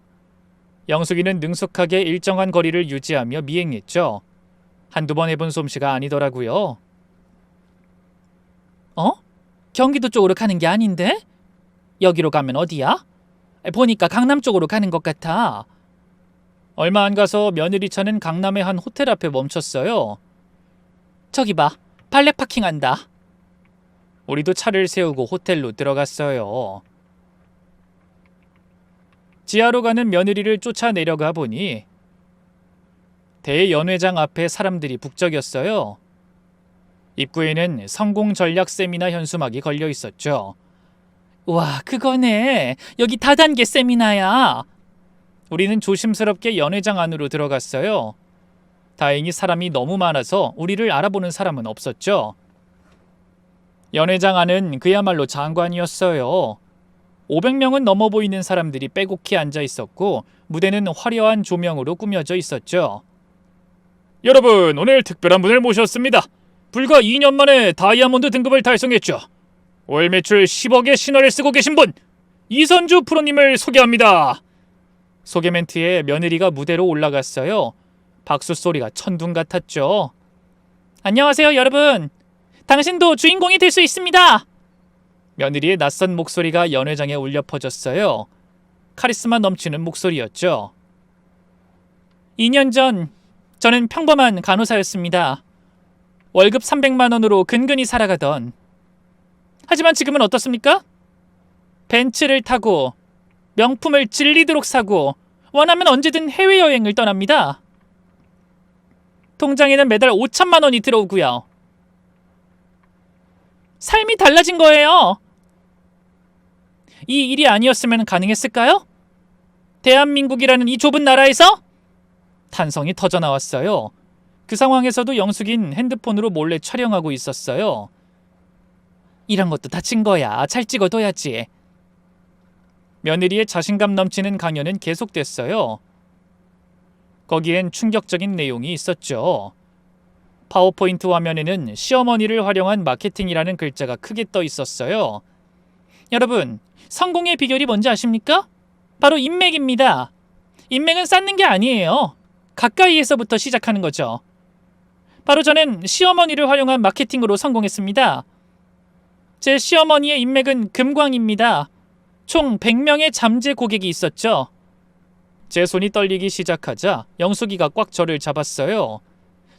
영숙이는 능숙하게 일정한 거리를 유지하며 미행했죠. 한두 번 해본 솜씨가 아니더라고요. 경기도 쪽으로 가는 게 아닌데? 여기로 가면 어디야? 보니까 강남 쪽으로 가는 것 같아. 얼마 안 가서 며느리 차는 강남의 한 호텔 앞에 멈췄어요. 저기 봐, 발레 파킹한다. 우리도 차를 세우고 호텔로 들어갔어요. 지하로 가는 며느리를 쫓아 내려가 보니 대연회장 앞에 사람들이 북적였어요. 입구에는 성공 전략 세미나 현수막이 걸려 있었죠. 와, 그거네. 여기 다단계 세미나야. 우리는 조심스럽게 연회장 안으로 들어갔어요. 다행히 사람이 너무 많아서 우리를 알아보는 사람은 없었죠. 연회장 안은 그야말로 장관이었어요. 500명은 넘어 보이는 사람들이 빼곡히 앉아 있었고 무대는 화려한 조명으로 꾸며져 있었죠. 여러분, 오늘 특별한 분을 모셨습니다. 불과 2년 만에 다이아몬드 등급을 달성했죠. 월 매출 10억의 신화를 쓰고 계신 분, 이선주 프로님을 소개합니다. 소개 멘트에 며느리가 무대로 올라갔어요. 박수 소리가 천둥 같았죠. 안녕하세요, 여러분. 당신도 주인공이 될 수 있습니다. 며느리의 낯선 목소리가 연회장에 울려 퍼졌어요. 카리스마 넘치는 목소리였죠. 2년 전 저는 평범한 간호사였습니다. 월급 300만 원으로 근근히 살아가던. 하지만 지금은 어떻습니까? 벤츠를 타고 명품을 질리도록 사고 원하면 언제든 해외여행을 떠납니다. 통장에는 매달 5천만 원이 들어오고요. 삶이 달라진 거예요. 이 일이 아니었으면 가능했을까요? 대한민국이라는 이 좁은 나라에서? 탄성이 터져나왔어요. 그 상황에서도 영숙인 핸드폰으로 몰래 촬영하고 있었어요. 이런 것도 다 친 거야. 잘 찍어둬야지. 며느리의 자신감 넘치는 강연은 계속됐어요. 거기엔 충격적인 내용이 있었죠. 파워포인트 화면에는 시어머니를 활용한 마케팅이라는 글자가 크게 떠 있었어요. 여러분, 성공의 비결이 뭔지 아십니까? 바로 인맥입니다. 인맥은 쌓는 게 아니에요. 가까이에서부터 시작하는 거죠. 바로 저는 시어머니를 활용한 마케팅으로 성공했습니다. 제 시어머니의 인맥은 금광입니다. 총 100명의 잠재 고객이 있었죠. 제 손이 떨리기 시작하자 영숙이가 꽉 저를 잡았어요.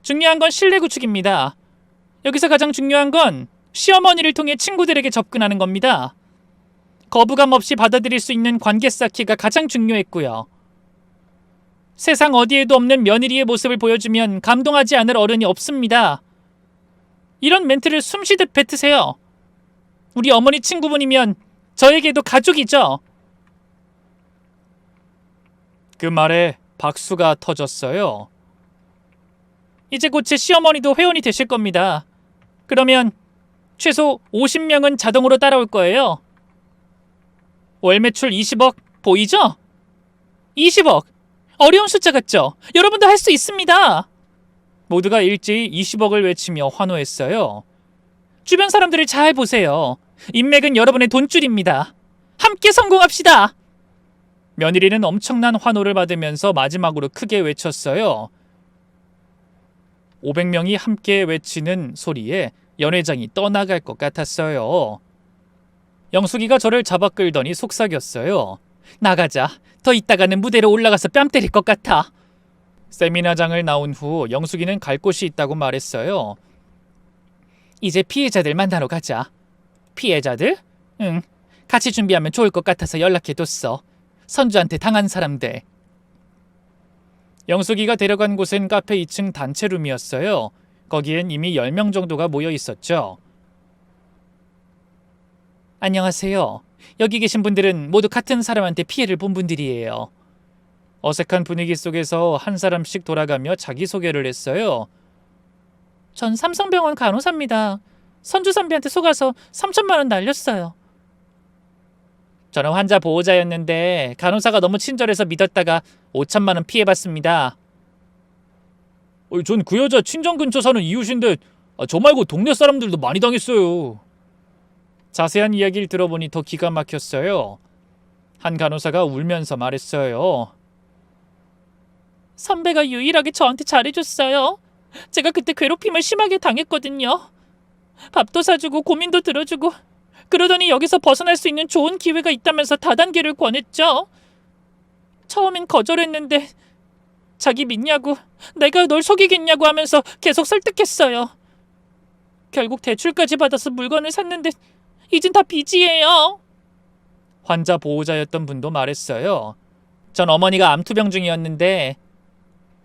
중요한 건 신뢰 구축입니다. 여기서 가장 중요한 건 시어머니를 통해 친구들에게 접근하는 겁니다. 거부감 없이 받아들일 수 있는 관계 쌓기가 가장 중요했고요. 세상 어디에도 없는 며느리의 모습을 보여주면 감동하지 않을 어른이 없습니다. 이런 멘트를 숨쉬듯 뱉으세요. 우리 어머니 친구분이면 저에게도 가족이죠. 그 말에 박수가 터졌어요. 이제 곧 제 시어머니도 회원이 되실 겁니다. 그러면 최소 50명은 자동으로 따라올 거예요. 월 매출 20억 보이죠? 20억! 어려운 숫자 같죠? 여러분도 할 수 있습니다. 모두가 일제히 20억을 외치며 환호했어요. 주변 사람들을 잘 보세요. 인맥은 여러분의 돈줄입니다. 함께 성공합시다. 며느리는 엄청난 환호를 받으면서 마지막으로 크게 외쳤어요. 500명이 함께 외치는 소리에 연회장이 떠나갈 것 같았어요. 영숙이가 저를 잡아 끌더니 속삭였어요. 나가자. 더 있다가는 무대로 올라가서 뺨 때릴 것 같아. 세미나장을 나온 후 영숙이는 갈 곳이 있다고 말했어요. 이제 피해자들 만나러 가자. 피해자들? 응. 같이 준비하면 좋을 것 같아서 연락해뒀어. 선주한테 당한 사람들. 영숙이가 데려간 곳은 카페 2층 단체룸이었어요. 거기엔 이미 10명 정도가 모여 있었죠. 안녕하세요. 여기 계신 분들은 모두 같은 사람한테 피해를 본 분들이에요. 어색한 분위기 속에서 한 사람씩 돌아가며 자기소개를 했어요. 전 삼성병원 간호사입니다. 선주 선배한테 속아서 3천만 원 날렸어요. 저는 환자 보호자였는데 간호사가 너무 친절해서 믿었다가 5천만 원 피해봤습니다. 전 그 여자 친정 근처 사는 이웃인데 저 말고 동네 사람들도 많이 당했어요. 자세한 이야기를 들어보니 더 기가 막혔어요. 한 간호사가 울면서 말했어요. 선배가 유일하게 저한테 잘해줬어요. 제가 그때 괴롭힘을 심하게 당했거든요. 밥도 사주고 고민도 들어주고 그러더니 여기서 벗어날 수 있는 좋은 기회가 있다면서 다단계를 권했죠. 처음엔 거절했는데 자기 믿냐고 내가 널 속이겠냐고 하면서 계속 설득했어요. 결국 대출까지 받아서 물건을 샀는데 이젠 다 빚이에요. 환자 보호자였던 분도 말했어요. 전 어머니가 암투병 중이었는데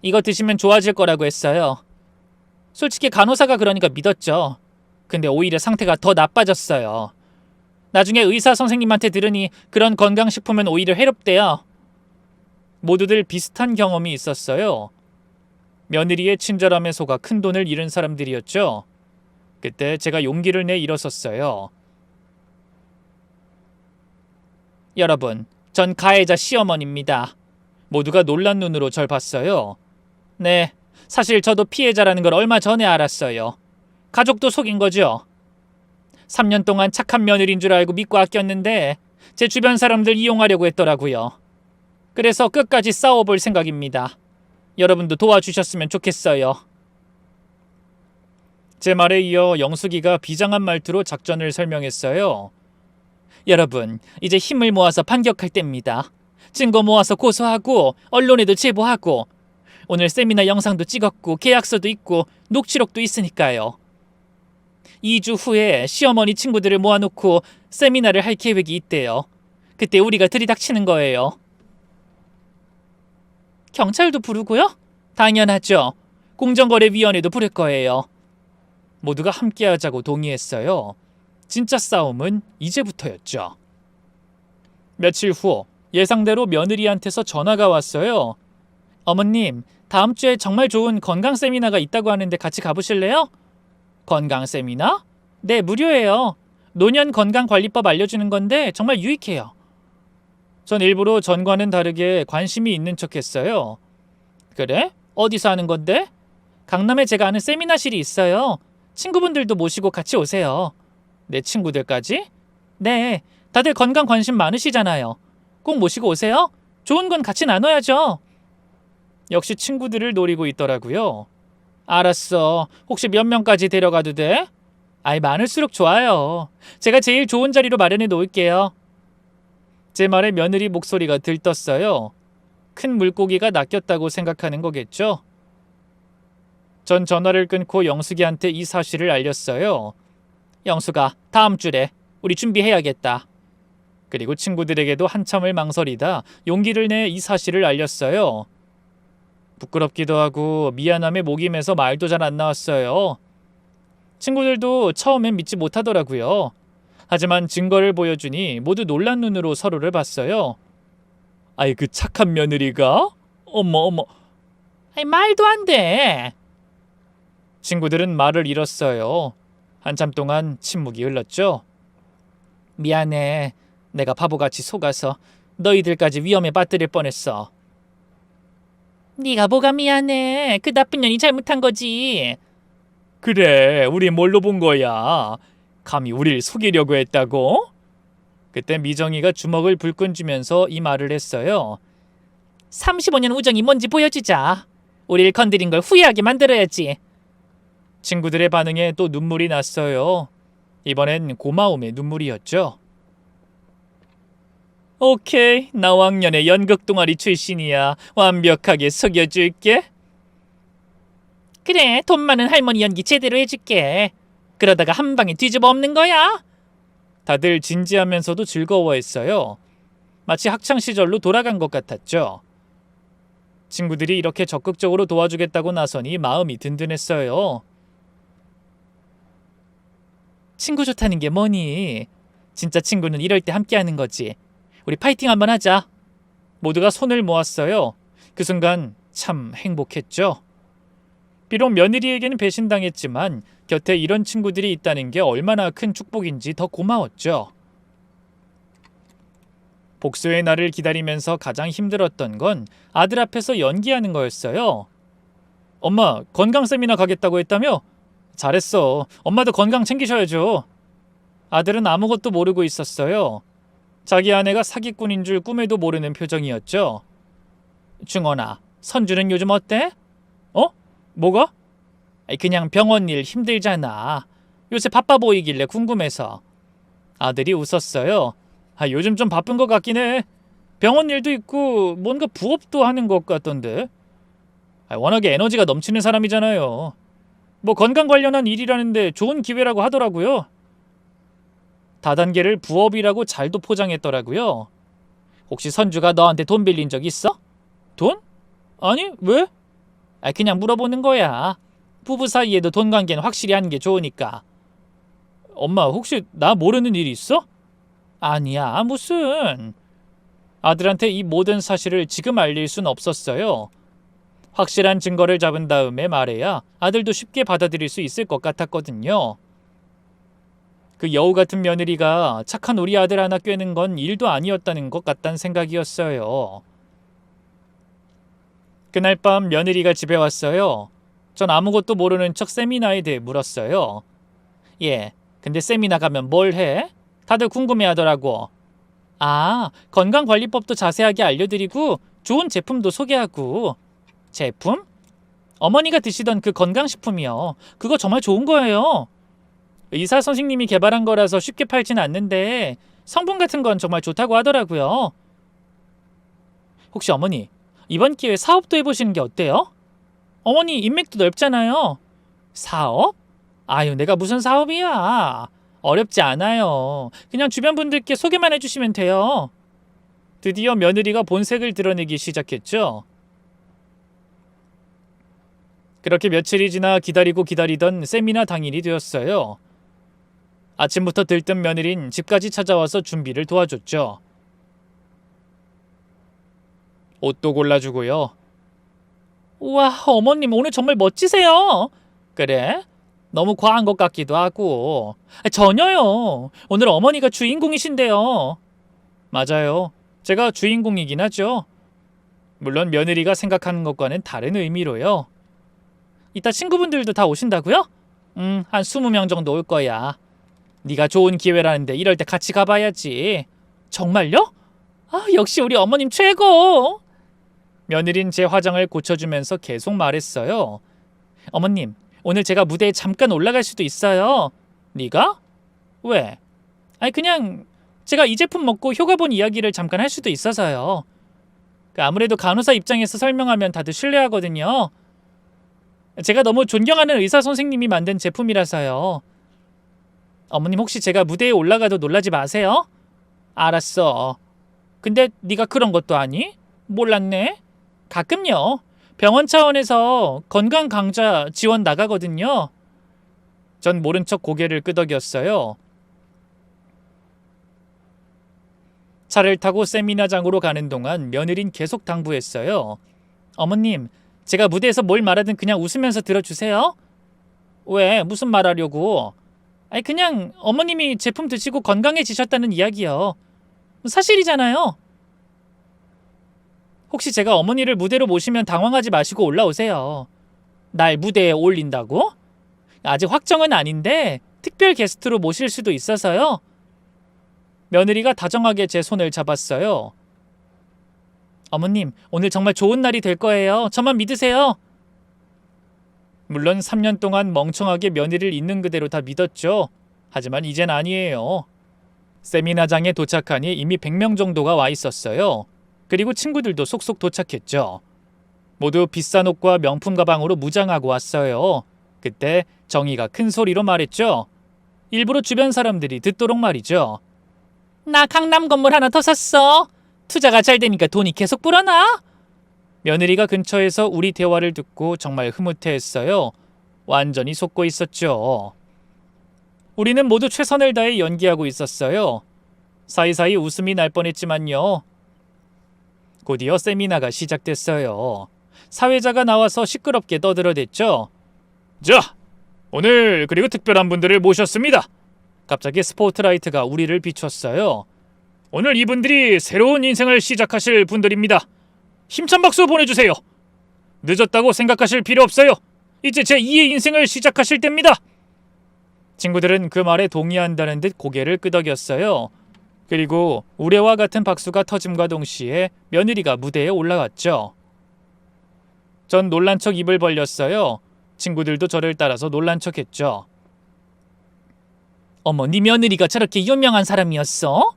이거 드시면 좋아질 거라고 했어요. 솔직히 간호사가 그러니까 믿었죠. 근데 오히려 상태가 더 나빠졌어요. 나중에 의사 선생님한테 들으니 그런 건강식품은 오히려 해롭대요. 모두들 비슷한 경험이 있었어요. 며느리의 친절함에 속아 큰돈을 잃은 사람들이었죠. 그때 제가 용기를 내 일어섰어요. 여러분, 전 가해자 시어머니입니다. 모두가 놀란 눈으로 절 봤어요. 네, 사실 저도 피해자라는 걸 얼마 전에 알았어요. 가족도 속인 거죠. 3년 동안 착한 며느리인 줄 알고 믿고 아꼈는데 제 주변 사람들 이용하려고 했더라고요. 그래서 끝까지 싸워볼 생각입니다. 여러분도 도와주셨으면 좋겠어요. 제 말에 이어 영숙이가 비장한 말투로 작전을 설명했어요. 여러분, 이제 힘을 모아서 반격할 때입니다. 증거 모아서 고소하고 언론에도 제보하고 오늘 세미나 영상도 찍었고 계약서도 있고 녹취록도 있으니까요. 2주 후에 시어머니 친구들을 모아놓고 세미나를 할 계획이 있대요. 그때 우리가 들이닥치는 거예요. 경찰도 부르고요? 당연하죠. 공정거래위원회도 부를 거예요. 모두가 함께하자고 동의했어요. 진짜 싸움은 이제부터였죠. 며칠 후 예상대로 며느리한테서 전화가 왔어요. 어머님, 다음 주에 정말 좋은 건강 세미나가 있다고 하는데 같이 가보실래요? 건강 세미나? 네, 무료예요. 노년 건강관리법 알려주는 건데 정말 유익해요. 전 일부러 전과는 다르게 관심이 있는 척했어요. 그래? 어디서 하는 건데? 강남에 제가 아는 세미나실이 있어요. 친구분들도 모시고 같이 오세요. 내 친구들까지? 네, 다들 건강 관심 많으시잖아요. 꼭 모시고 오세요. 좋은 건 같이 나눠야죠. 역시 친구들을 노리고 있더라고요. 알았어. 혹시 몇 명까지 데려가도 돼? 아이, 많을수록 좋아요. 제가 제일 좋은 자리로 마련해 놓을게요. 제 말에 며느리 목소리가 들떴어요. 큰 물고기가 낚였다고 생각하는 거겠죠? 전 전화를 끊고 영숙이한테 이 사실을 알렸어요. 영숙아, 다음 주래. 우리 준비해야겠다. 그리고 친구들에게도 한참을 망설이다 용기를 내 이 사실을 알렸어요. 부끄럽기도 하고 미안함에 목이 메서 말도 잘 안 나왔어요. 친구들도 처음엔 믿지 못하더라고요. 하지만 증거를 보여주니 모두 놀란 눈으로 서로를 봤어요. 아이, 그 착한 며느리가? 어머. 아이, 말도 안 돼. 친구들은 말을 잃었어요. 한참 동안 침묵이 흘렀죠. 미안해. 내가 바보같이 속아서 너희들까지 위험에 빠뜨릴 뻔했어. 네가 뭐가 미안해. 그 나쁜 년이 잘못한 거지. 그래, 우리 뭘로 본 거야? 감히 우릴 속이려고 했다고? 그때 미정이가 주먹을 불끈 쥐면서 이 말을 했어요. 35년 우정이 뭔지 보여주자. 우릴 건드린 걸 후회하게 만들어야지. 친구들의 반응에 또 눈물이 났어요. 이번엔 고마움의 눈물이었죠. 오케이, 나 왕년의 연극 동아리 출신이야. 완벽하게 속여줄게. 그래, 돈 많은 할머니 연기 제대로 해줄게. 그러다가 한 방에 뒤집어 엎는 거야. 다들 진지하면서도 즐거워했어요. 마치 학창시절로 돌아간 것 같았죠. 친구들이 이렇게 적극적으로 도와주겠다고 나서니 마음이 든든했어요. 친구 좋다는 게 뭐니? 진짜 친구는 이럴 때 함께하는 거지. 우리 파이팅 한번 하자. 모두가 손을 모았어요. 그 순간 참 행복했죠. 비록 며느리에게는 배신당했지만 곁에 이런 친구들이 있다는 게 얼마나 큰 축복인지 더 고마웠죠. 복수의 날을 기다리면서 가장 힘들었던 건 아들 앞에서 연기하는 거였어요. 엄마, 건강 세미나 가겠다고 했다며? 잘했어. 엄마도 건강 챙기셔야죠. 아들은 아무것도 모르고 있었어요. 자기 아내가 사기꾼인 줄 꿈에도 모르는 표정이었죠. 중원아, 선주는 요즘 어때? 어? 뭐가? 그냥 병원 일 힘들잖아. 요새 바빠 보이길래 궁금해서. 아들이 웃었어요. 요즘 좀 바쁜 것 같긴 해. 병원 일도 있고 뭔가 부업도 하는 것 같던데. 워낙에 에너지가 넘치는 사람이잖아요. 뭐 건강 관련한 일이라는데 좋은 기회라고 하더라고요. 다단계를 부업이라고 잘도 포장했더라고요. 혹시 선주가 너한테 돈 빌린 적 있어? 돈? 아니, 왜? 그냥 물어보는 거야. 부부 사이에도 돈 관계는 확실히 하는 게 좋으니까. 엄마, 혹시 나 모르는 일이 있어? 아니야, 무슨. 아들한테 이 모든 사실을 지금 알릴 순 없었어요. 확실한 증거를 잡은 다음에 말해야 아들도 쉽게 받아들일 수 있을 것 같았거든요. 그 여우 같은 며느리가 착한 우리 아들 하나 꿰는 건 일도 아니었다는 것 같단 생각이었어요. 그날 밤 며느리가 집에 왔어요. 전 아무것도 모르는 척 세미나에 대해 물었어요. 예, 근데 세미나 가면 뭘 해? 다들 궁금해하더라고. 건강관리법도 자세하게 알려드리고 좋은 제품도 소개하고. 제품? 어머니가 드시던 그 건강식품이요. 그거 정말 좋은 거예요. 의사 선생님이 개발한 거라서 쉽게 팔진 않는데 성분 같은 건 정말 좋다고 하더라고요. 혹시 어머니, 이번 기회에 사업도 해보시는 게 어때요? 어머니 인맥도 넓잖아요. 사업? 내가 무슨 사업이야. 어렵지 않아요. 그냥 주변 분들께 소개만 해주시면 돼요. 드디어 며느리가 본색을 드러내기 시작했죠. 그렇게 며칠이 지나 기다리던 세미나 당일이 되었어요. 아침부터 들뜬 며느린 집까지 찾아와서 준비를 도와줬죠. 옷도 골라주고요. 우와, 어머님 오늘 정말 멋지세요. 그래? 너무 과한 것 같기도 하고. 전혀요. 오늘 어머니가 주인공이신데요. 맞아요. 제가 주인공이긴 하죠. 물론 며느리가 생각하는 것과는 다른 의미로요. 이따 친구분들도 다 오신다고요? 한 20명 정도 올 거야. 네가 좋은 기회라는데 이럴 때 같이 가봐야지. 정말요? 역시 우리 어머님 최고. 며느린 제 화장을 고쳐주면서 계속 말했어요. 어머님, 오늘 제가 무대에 잠깐 올라갈 수도 있어요. 네가? 왜? 그냥 제가 이 제품 먹고 효과 본 이야기를 잠깐 할 수도 있어서요. 아무래도 간호사 입장에서 설명하면 다들 신뢰하거든요. 제가 너무 존경하는 의사 선생님이 만든 제품이라서요. 어머님 혹시 제가 무대에 올라가도 놀라지 마세요. 알았어. 근데 네가 그런 것도 아니? 몰랐네. 가끔요. 병원 차원에서 건강 강좌 지원 나가거든요. 전 모른 척 고개를 끄덕였어요. 차를 타고 세미나장으로 가는 동안 며느린 계속 당부했어요. 어머님, 제가 무대에서 뭘 말하든 그냥 웃으면서 들어주세요. 왜? 무슨 말 하려고? 그냥 어머님이 제품 드시고 건강해지셨다는 이야기요. 사실이잖아요. 혹시 제가 어머니를 무대로 모시면 당황하지 마시고 올라오세요. 날 무대에 올린다고? 아직 확정은 아닌데 특별 게스트로 모실 수도 있어서요. 며느리가 다정하게 제 손을 잡았어요. 어머님, 오늘 정말 좋은 날이 될 거예요. 저만 믿으세요. 물론 3년 동안 멍청하게 며느리를 있는 그대로 다 믿었죠. 하지만 이젠 아니에요. 세미나장에 도착하니 이미 100명 정도가 와 있었어요. 그리고 친구들도 속속 도착했죠. 모두 비싼 옷과 명품 가방으로 무장하고 왔어요. 그때 정희가 큰 소리로 말했죠. 일부러 주변 사람들이 듣도록 말이죠. 나 강남 건물 하나 더 샀어. 투자가 잘 되니까 돈이 계속 불어나. 며느리가 근처에서 우리 대화를 듣고 정말 흐뭇해했어요. 완전히 속고 있었죠. 우리는 모두 최선을 다해 연기하고 있었어요. 사이사이 웃음이 날 뻔했지만요. 곧이어 세미나가 시작됐어요. 사회자가 나와서 시끄럽게 떠들어댔죠. 자, 오늘 그리고 특별한 분들을 모셨습니다. 갑자기 스포트라이트가 우리를 비췄어요. 오늘 이분들이 새로운 인생을 시작하실 분들입니다. 힘찬 박수 보내주세요. 늦었다고 생각하실 필요 없어요. 이제 제2의 인생을 시작하실 때입니다. 친구들은 그 말에 동의한다는 듯 고개를 끄덕였어요. 그리고 우레와 같은 박수가 터짐과 동시에 며느리가 무대에 올라왔죠. 전 놀란 척 입을 벌렸어요. 친구들도 저를 따라서 놀란 척했죠. 어머, 네 며느리가 저렇게 유명한 사람이었어?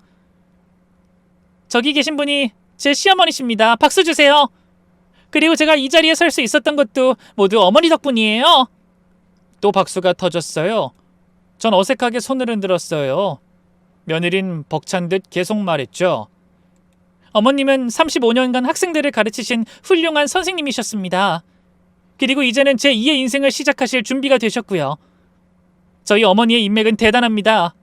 저기 계신 분이 제 시어머니십니다. 박수 주세요. 그리고 제가 이 자리에 설 수 있었던 것도 모두 어머니 덕분이에요. 또 박수가 터졌어요. 전 어색하게 손을 흔들었어요. 며느린 벅찬 듯 계속 말했죠. 어머님은 35년간 학생들을 가르치신 훌륭한 선생님이셨습니다. 그리고 이제는 제2의 인생을 시작하실 준비가 되셨고요. 저희 어머니의 인맥은 대단합니다.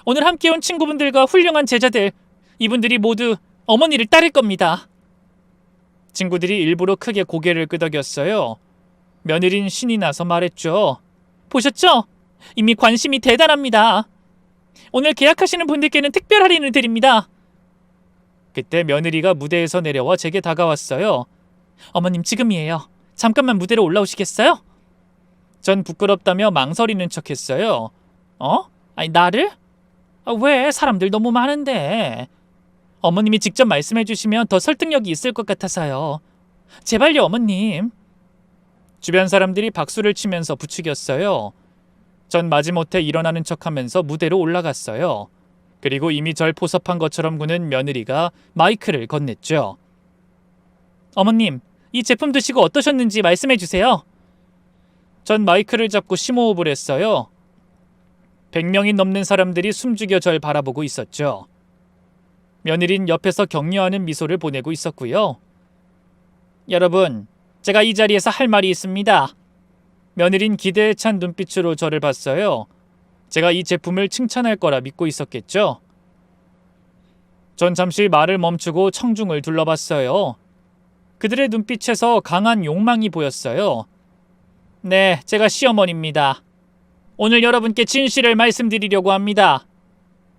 오늘 함께 온 친구분들과 훌륭한 제자들, 이분들이 모두 어머니를 따를 겁니다. 친구들이 일부러 크게 고개를 끄덕였어요. 며느린 신이 나서 말했죠. 보셨죠? 이미 관심이 대단합니다. 오늘 계약하시는 분들께는 특별 할인을 드립니다. 그때 며느리가 무대에서 내려와 제게 다가왔어요. 어머님, 지금이에요. 잠깐만 무대로 올라오시겠어요? 전 부끄럽다며 망설이는 척했어요. 아니, 나를? 왜? 사람들 너무 많은데. 어머님이 직접 말씀해 주시면 더 설득력이 있을 것 같아서요. 제발요, 어머님. 주변 사람들이 박수를 치면서 부추겼어요. 전 마지못해 일어나는 척하면서 무대로 올라갔어요. 그리고 이미 절 포섭한 것처럼 구는 며느리가 마이크를 건넸죠. 어머님, 이 제품 드시고 어떠셨는지 말씀해 주세요. 전 마이크를 잡고 심호흡을 했어요. 100명이 넘는 사람들이 숨죽여 절 바라보고 있었죠. 며느린 옆에서 격려하는 미소를 보내고 있었고요. 여러분, 제가 이 자리에서 할 말이 있습니다. 며느린 기대에 찬 눈빛으로 저를 봤어요. 제가 이 제품을 칭찬할 거라 믿고 있었겠죠. 전 잠시 말을 멈추고 청중을 둘러봤어요. 그들의 눈빛에서 강한 욕망이 보였어요. 네, 제가 시어머니입니다. 오늘 여러분께 진실을 말씀드리려고 합니다.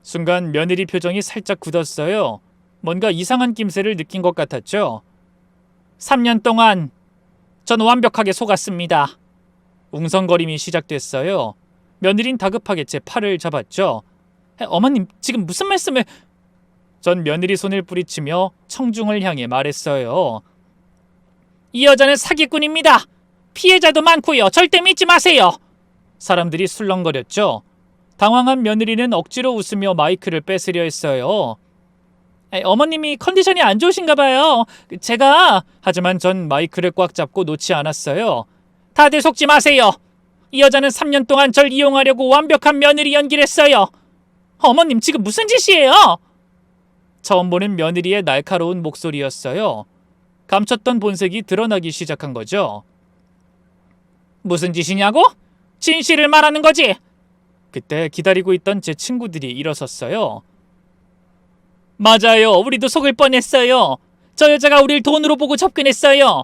순간 며느리 표정이 살짝 굳었어요. 뭔가 이상한 낌새를 느낀 것 같았죠. 3년 동안 전 완벽하게 속았습니다. 웅성거림이 시작됐어요. 며느린 다급하게 제 팔을 잡았죠. 어머님, 지금 무슨 말씀을... 전 며느리 손을 뿌리치며 청중을 향해 말했어요. 이 여자는 사기꾼입니다. 피해자도 많고요. 절대 믿지 마세요. 사람들이 술렁거렸죠. 당황한 며느리는 억지로 웃으며 마이크를 뺏으려 했어요. 어머님이 컨디션이 안 좋으신가 봐요. 제가... 하지만 전 마이크를 꽉 잡고 놓지 않았어요. 다들 속지 마세요. 이 여자는 3년 동안 절 이용하려고 완벽한 며느리 연기를 했어요. 어머님, 지금 무슨 짓이에요? 처음 보는 며느리의 날카로운 목소리였어요. 감췄던 본색이 드러나기 시작한 거죠. 무슨 짓이냐고? 진실을 말하는 거지? 그때 기다리고 있던 제 친구들이 일어섰어요. 맞아요. 우리도 속을 뻔했어요. 저 여자가 우릴 돈으로 보고 접근했어요.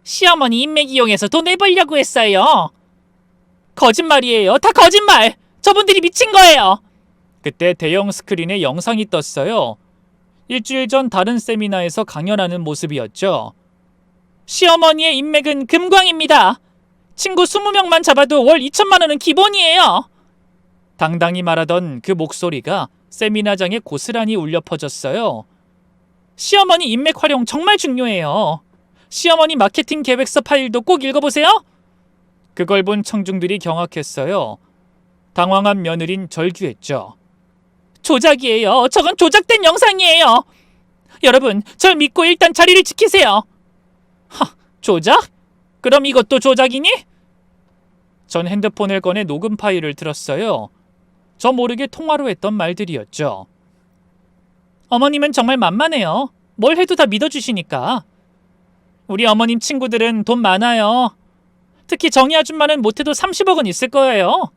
시어머니 인맥 이용해서 돈 내버리려고 했어요. 거짓말이에요. 다 거짓말. 저분들이 미친 거예요. 그때 대형 스크린에 영상이 떴어요. 일주일 전 다른 세미나에서 강연하는 모습이었죠. 시어머니의 인맥은 금광입니다. 친구 20명만 잡아도 월 2천만 원은 기본이에요. 당당히 말하던 그 목소리가 세미나장에 고스란히 울려 퍼졌어요. 시어머니 인맥 활용 정말 중요해요. 시어머니 마케팅 계획서 파일도 꼭 읽어보세요. 그걸 본 청중들이 경악했어요. 당황한 며느린 절규했죠. 조작이에요. 저건 조작된 영상이에요. 여러분, 절 믿고 일단 자리를 지키세요. 조작? 그럼 이것도 조작이니? 전 핸드폰을 꺼내 녹음 파일을 들었어요. 저 모르게 통화로 했던 말들이었죠. 어머님은 정말 만만해요. 뭘 해도 다 믿어주시니까. 우리 어머님 친구들은 돈 많아요. 특히 정희 아줌마는 못해도 30억은 있을 거예요.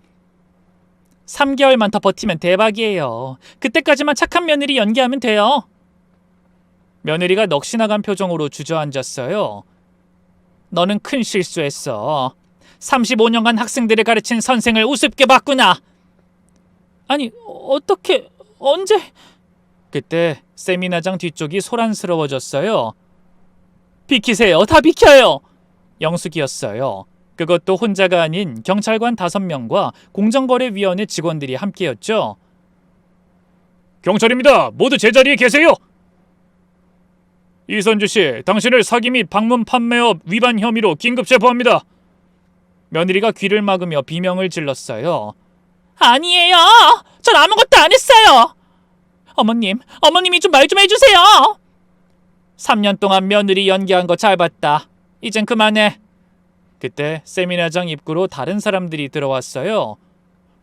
3개월만 더 버티면 대박이에요. 그때까지만 착한 며느리 연기하면 돼요. 며느리가 넋이나간 표정으로 주저앉았어요. 너는 큰 실수했어. 35년간 학생들을 가르친 선생을 우습게 봤구나. 아니, 어떻게, 언제... 그때 세미나장 뒤쪽이 소란스러워졌어요. 비키세요. 다 비켜요. 영숙이었어요. 그것도 혼자가 아닌 경찰관 5명과 공정거래위원회 직원들이 함께였죠. 경찰입니다. 모두 제자리에 계세요. 이선주 씨, 당신을 사기 및 방문 판매업 위반 혐의로 긴급 체포합니다. 며느리가 귀를 막으며 비명을 질렀어요. 아니에요. 전 아무것도 안 했어요. 어머님이 좀 말 좀 해주세요. 3년 동안 며느리 연기한 거 잘 봤다. 이젠 그만해. 그때 세미나장 입구로 다른 사람들이 들어왔어요.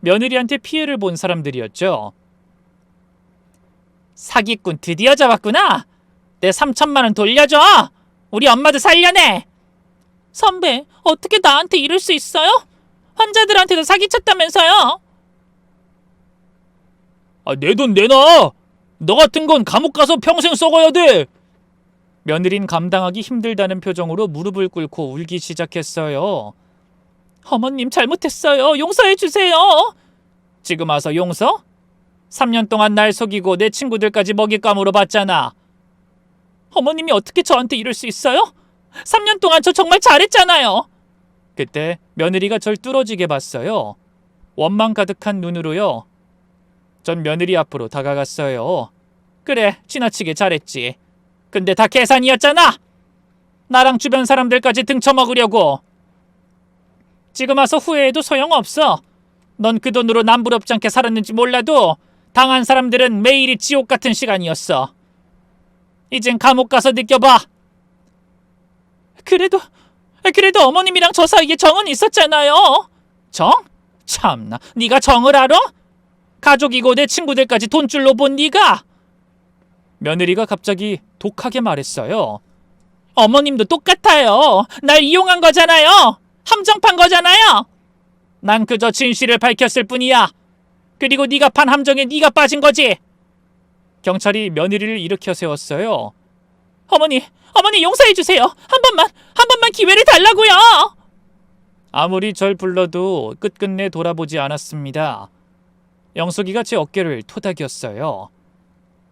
며느리한테 피해를 본 사람들이었죠. 사기꾼 드디어 잡았구나. 내 3천만 원 돌려줘. 우리 엄마도 살려내. 선배, 어떻게 나한테 이럴 수 있어요? 환자들한테도 사기쳤다면서요. 내 돈 내놔. 너 같은 건 감옥 가서 평생 썩어야 돼. 며느린 감당하기 힘들다는 표정으로 무릎을 꿇고 울기 시작했어요. 어머님 잘못했어요. 용서해 주세요. 지금 와서 용서? 3년 동안 날 속이고 내 친구들까지 먹잇감으로 봤잖아. 어머님이 어떻게 저한테 이럴 수 있어요? 3년 동안 저 정말 잘했잖아요. 그때 며느리가 절 뚫어지게 봤어요. 원망 가득한 눈으로요. 전 며느리 앞으로 다가갔어요. 그래, 지나치게 잘했지. 근데 다 계산이었잖아. 나랑 주변 사람들까지 등쳐먹으려고. 지금 와서 후회해도 소용없어. 넌 그 돈으로 남부럽지 않게 살았는지 몰라도 당한 사람들은 매일이 지옥 같은 시간이었어. 이젠 감옥 가서 느껴봐. 그래도 어머님이랑 저 사이에 정은 있었잖아요. 정? 참나, 네가 정을 알아? 가족이고 내 친구들까지 돈줄로 본 네가. 며느리가 갑자기 독하게 말했어요. 어머님도 똑같아요. 날 이용한 거잖아요. 함정판 거잖아요. 난 그저 진실을 밝혔을 뿐이야. 그리고 네가 판 함정에 네가 빠진 거지. 경찰이 며느리를 일으켜 세웠어요. 어머니 용서해 주세요. 한 번만 기회를 달라고요. 아무리 절 불러도 끝끝내 돌아보지 않았습니다. 영숙이가 제 어깨를 토닥였어요.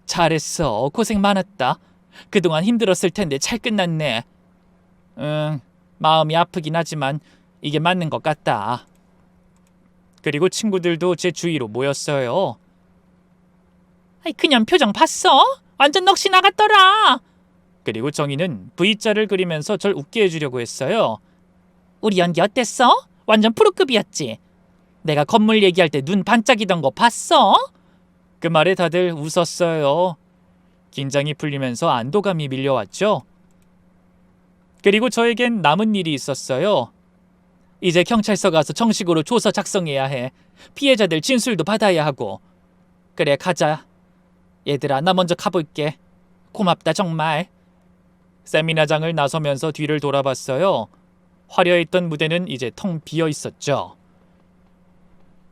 잘했어. 고생 많았다. 그동안 힘들었을 텐데 잘 끝났네. 마음이 아프긴 하지만 이게 맞는 것 같다. 그리고 친구들도 제 주위로 모였어요. 그냥 표정 봤어? 완전 넋이 나갔더라. 그리고 정희는 V자를 그리면서 절 웃게 해주려고 했어요. 우리 연기 어땠어? 완전 프로급이었지. 내가 건물 얘기할 때 눈 반짝이던 거 봤어? 그 말에 다들 웃었어요. 긴장이 풀리면서 안도감이 밀려왔죠. 그리고 저에겐 남은 일이 있었어요. 이제 경찰서 가서 정식으로 조서 작성해야 해. 피해자들 진술도 받아야 하고. 그래, 가자. 얘들아, 나 먼저 가볼게. 고맙다 정말. 세미나장을 나서면서 뒤를 돌아봤어요. 화려했던 무대는 이제 텅 비어 있었죠.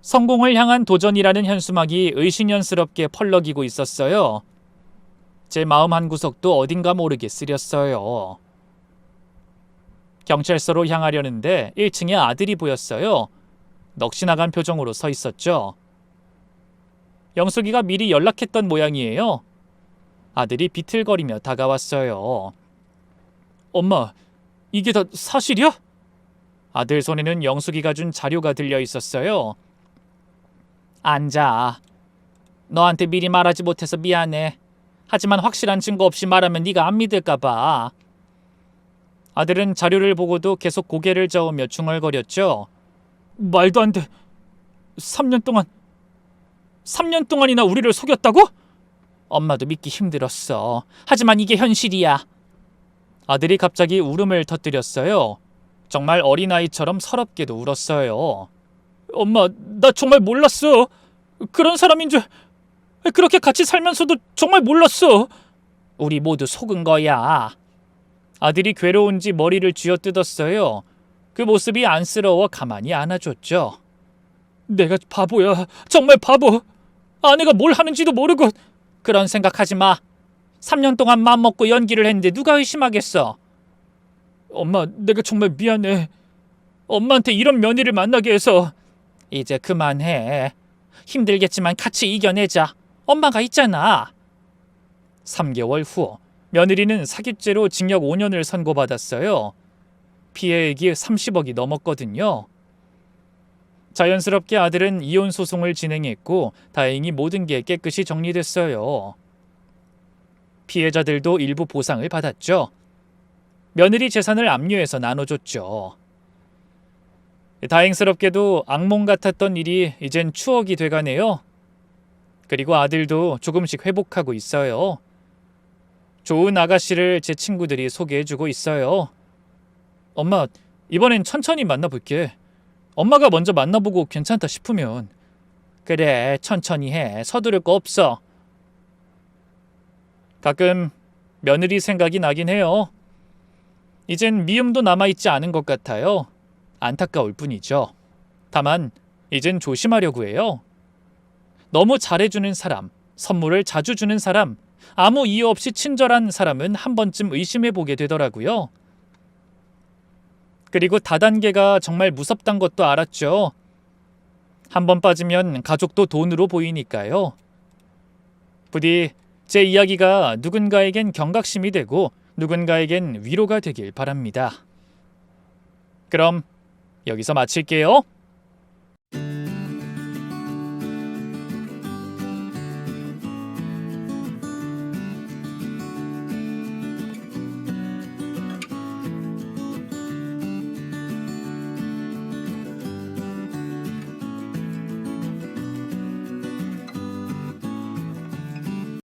성공을 향한 도전이라는 현수막이 의신연스럽게 펄럭이고 있었어요. 제 마음 한구석도 어딘가 모르게 쓰렸어요. 경찰서로 향하려는데 1층에 아들이 보였어요. 넋이 나간 표정으로 서 있었죠. 영숙이가 미리 연락했던 모양이에요. 아들이 비틀거리며 다가왔어요. 엄마, 이게 다 사실이야? 아들 손에는 영숙이가 준 자료가 들려 있었어요. 앉아. 너한테 미리 말하지 못해서 미안해. 하지만 확실한 증거 없이 말하면 네가 안 믿을까 봐. 아들은 자료를 보고도 계속 고개를 저으며 중얼거렸죠. 말도 안 돼. 3년 동안이나 우리를 속였다고? 엄마도 믿기 힘들었어. 하지만 이게 현실이야. 아들이 갑자기 울음을 터뜨렸어요. 정말 어린아이처럼 서럽게도 울었어요. 엄마, 나 정말 몰랐어. 그런 사람인 줄. 그렇게 같이 살면서도 정말 몰랐어. 우리 모두 속은 거야. 아들이 괴로운지 머리를 쥐어뜯었어요. 그 모습이 안쓰러워 가만히 안아줬죠. 내가 바보야. 정말 바보. 아내가 뭘 하는지도 모르고. 그런 생각하지 마. 3년 동안 맘먹고 연기를 했는데 누가 의심하겠어. 엄마, 내가 정말 미안해. 엄마한테 이런 며느리를 만나게 해서. 이제 그만해. 힘들겠지만 같이 이겨내자. 엄마가 있잖아. 3개월 후 며느리는 사기죄로 징역 5년을 선고받았어요. 피해액이 30억이 넘었거든요. 자연스럽게 아들은 이혼 소송을 진행했고 다행히 모든 게 깨끗이 정리됐어요. 피해자들도 일부 보상을 받았죠. 며느리 재산을 압류해서 나눠줬죠. 다행스럽게도 악몽 같았던 일이 이젠 추억이 돼가네요. 그리고 아들도 조금씩 회복하고 있어요. 좋은 아가씨를 제 친구들이 소개해주고 있어요. 엄마, 이번엔 천천히 만나볼게. 엄마가 먼저 만나보고 괜찮다 싶으면. 그래, 천천히 해. 서두를 거 없어. 가끔 며느리 생각이 나긴 해요. 이젠 미움도 남아있지 않은 것 같아요. 안타까울 뿐이죠. 다만 이젠 조심하려고 해요. 너무 잘해주는 사람, 선물을 자주 주는 사람, 아무 이유 없이 친절한 사람은 한 번쯤 의심해보게 되더라고요. 그리고 다단계가 정말 무섭단 것도 알았죠. 한 번 빠지면 가족도 돈으로 보이니까요. 부디 제 이야기가 누군가에겐 경각심이 되고 누군가에겐 위로가 되길 바랍니다. 그럼 여기서 마칠게요.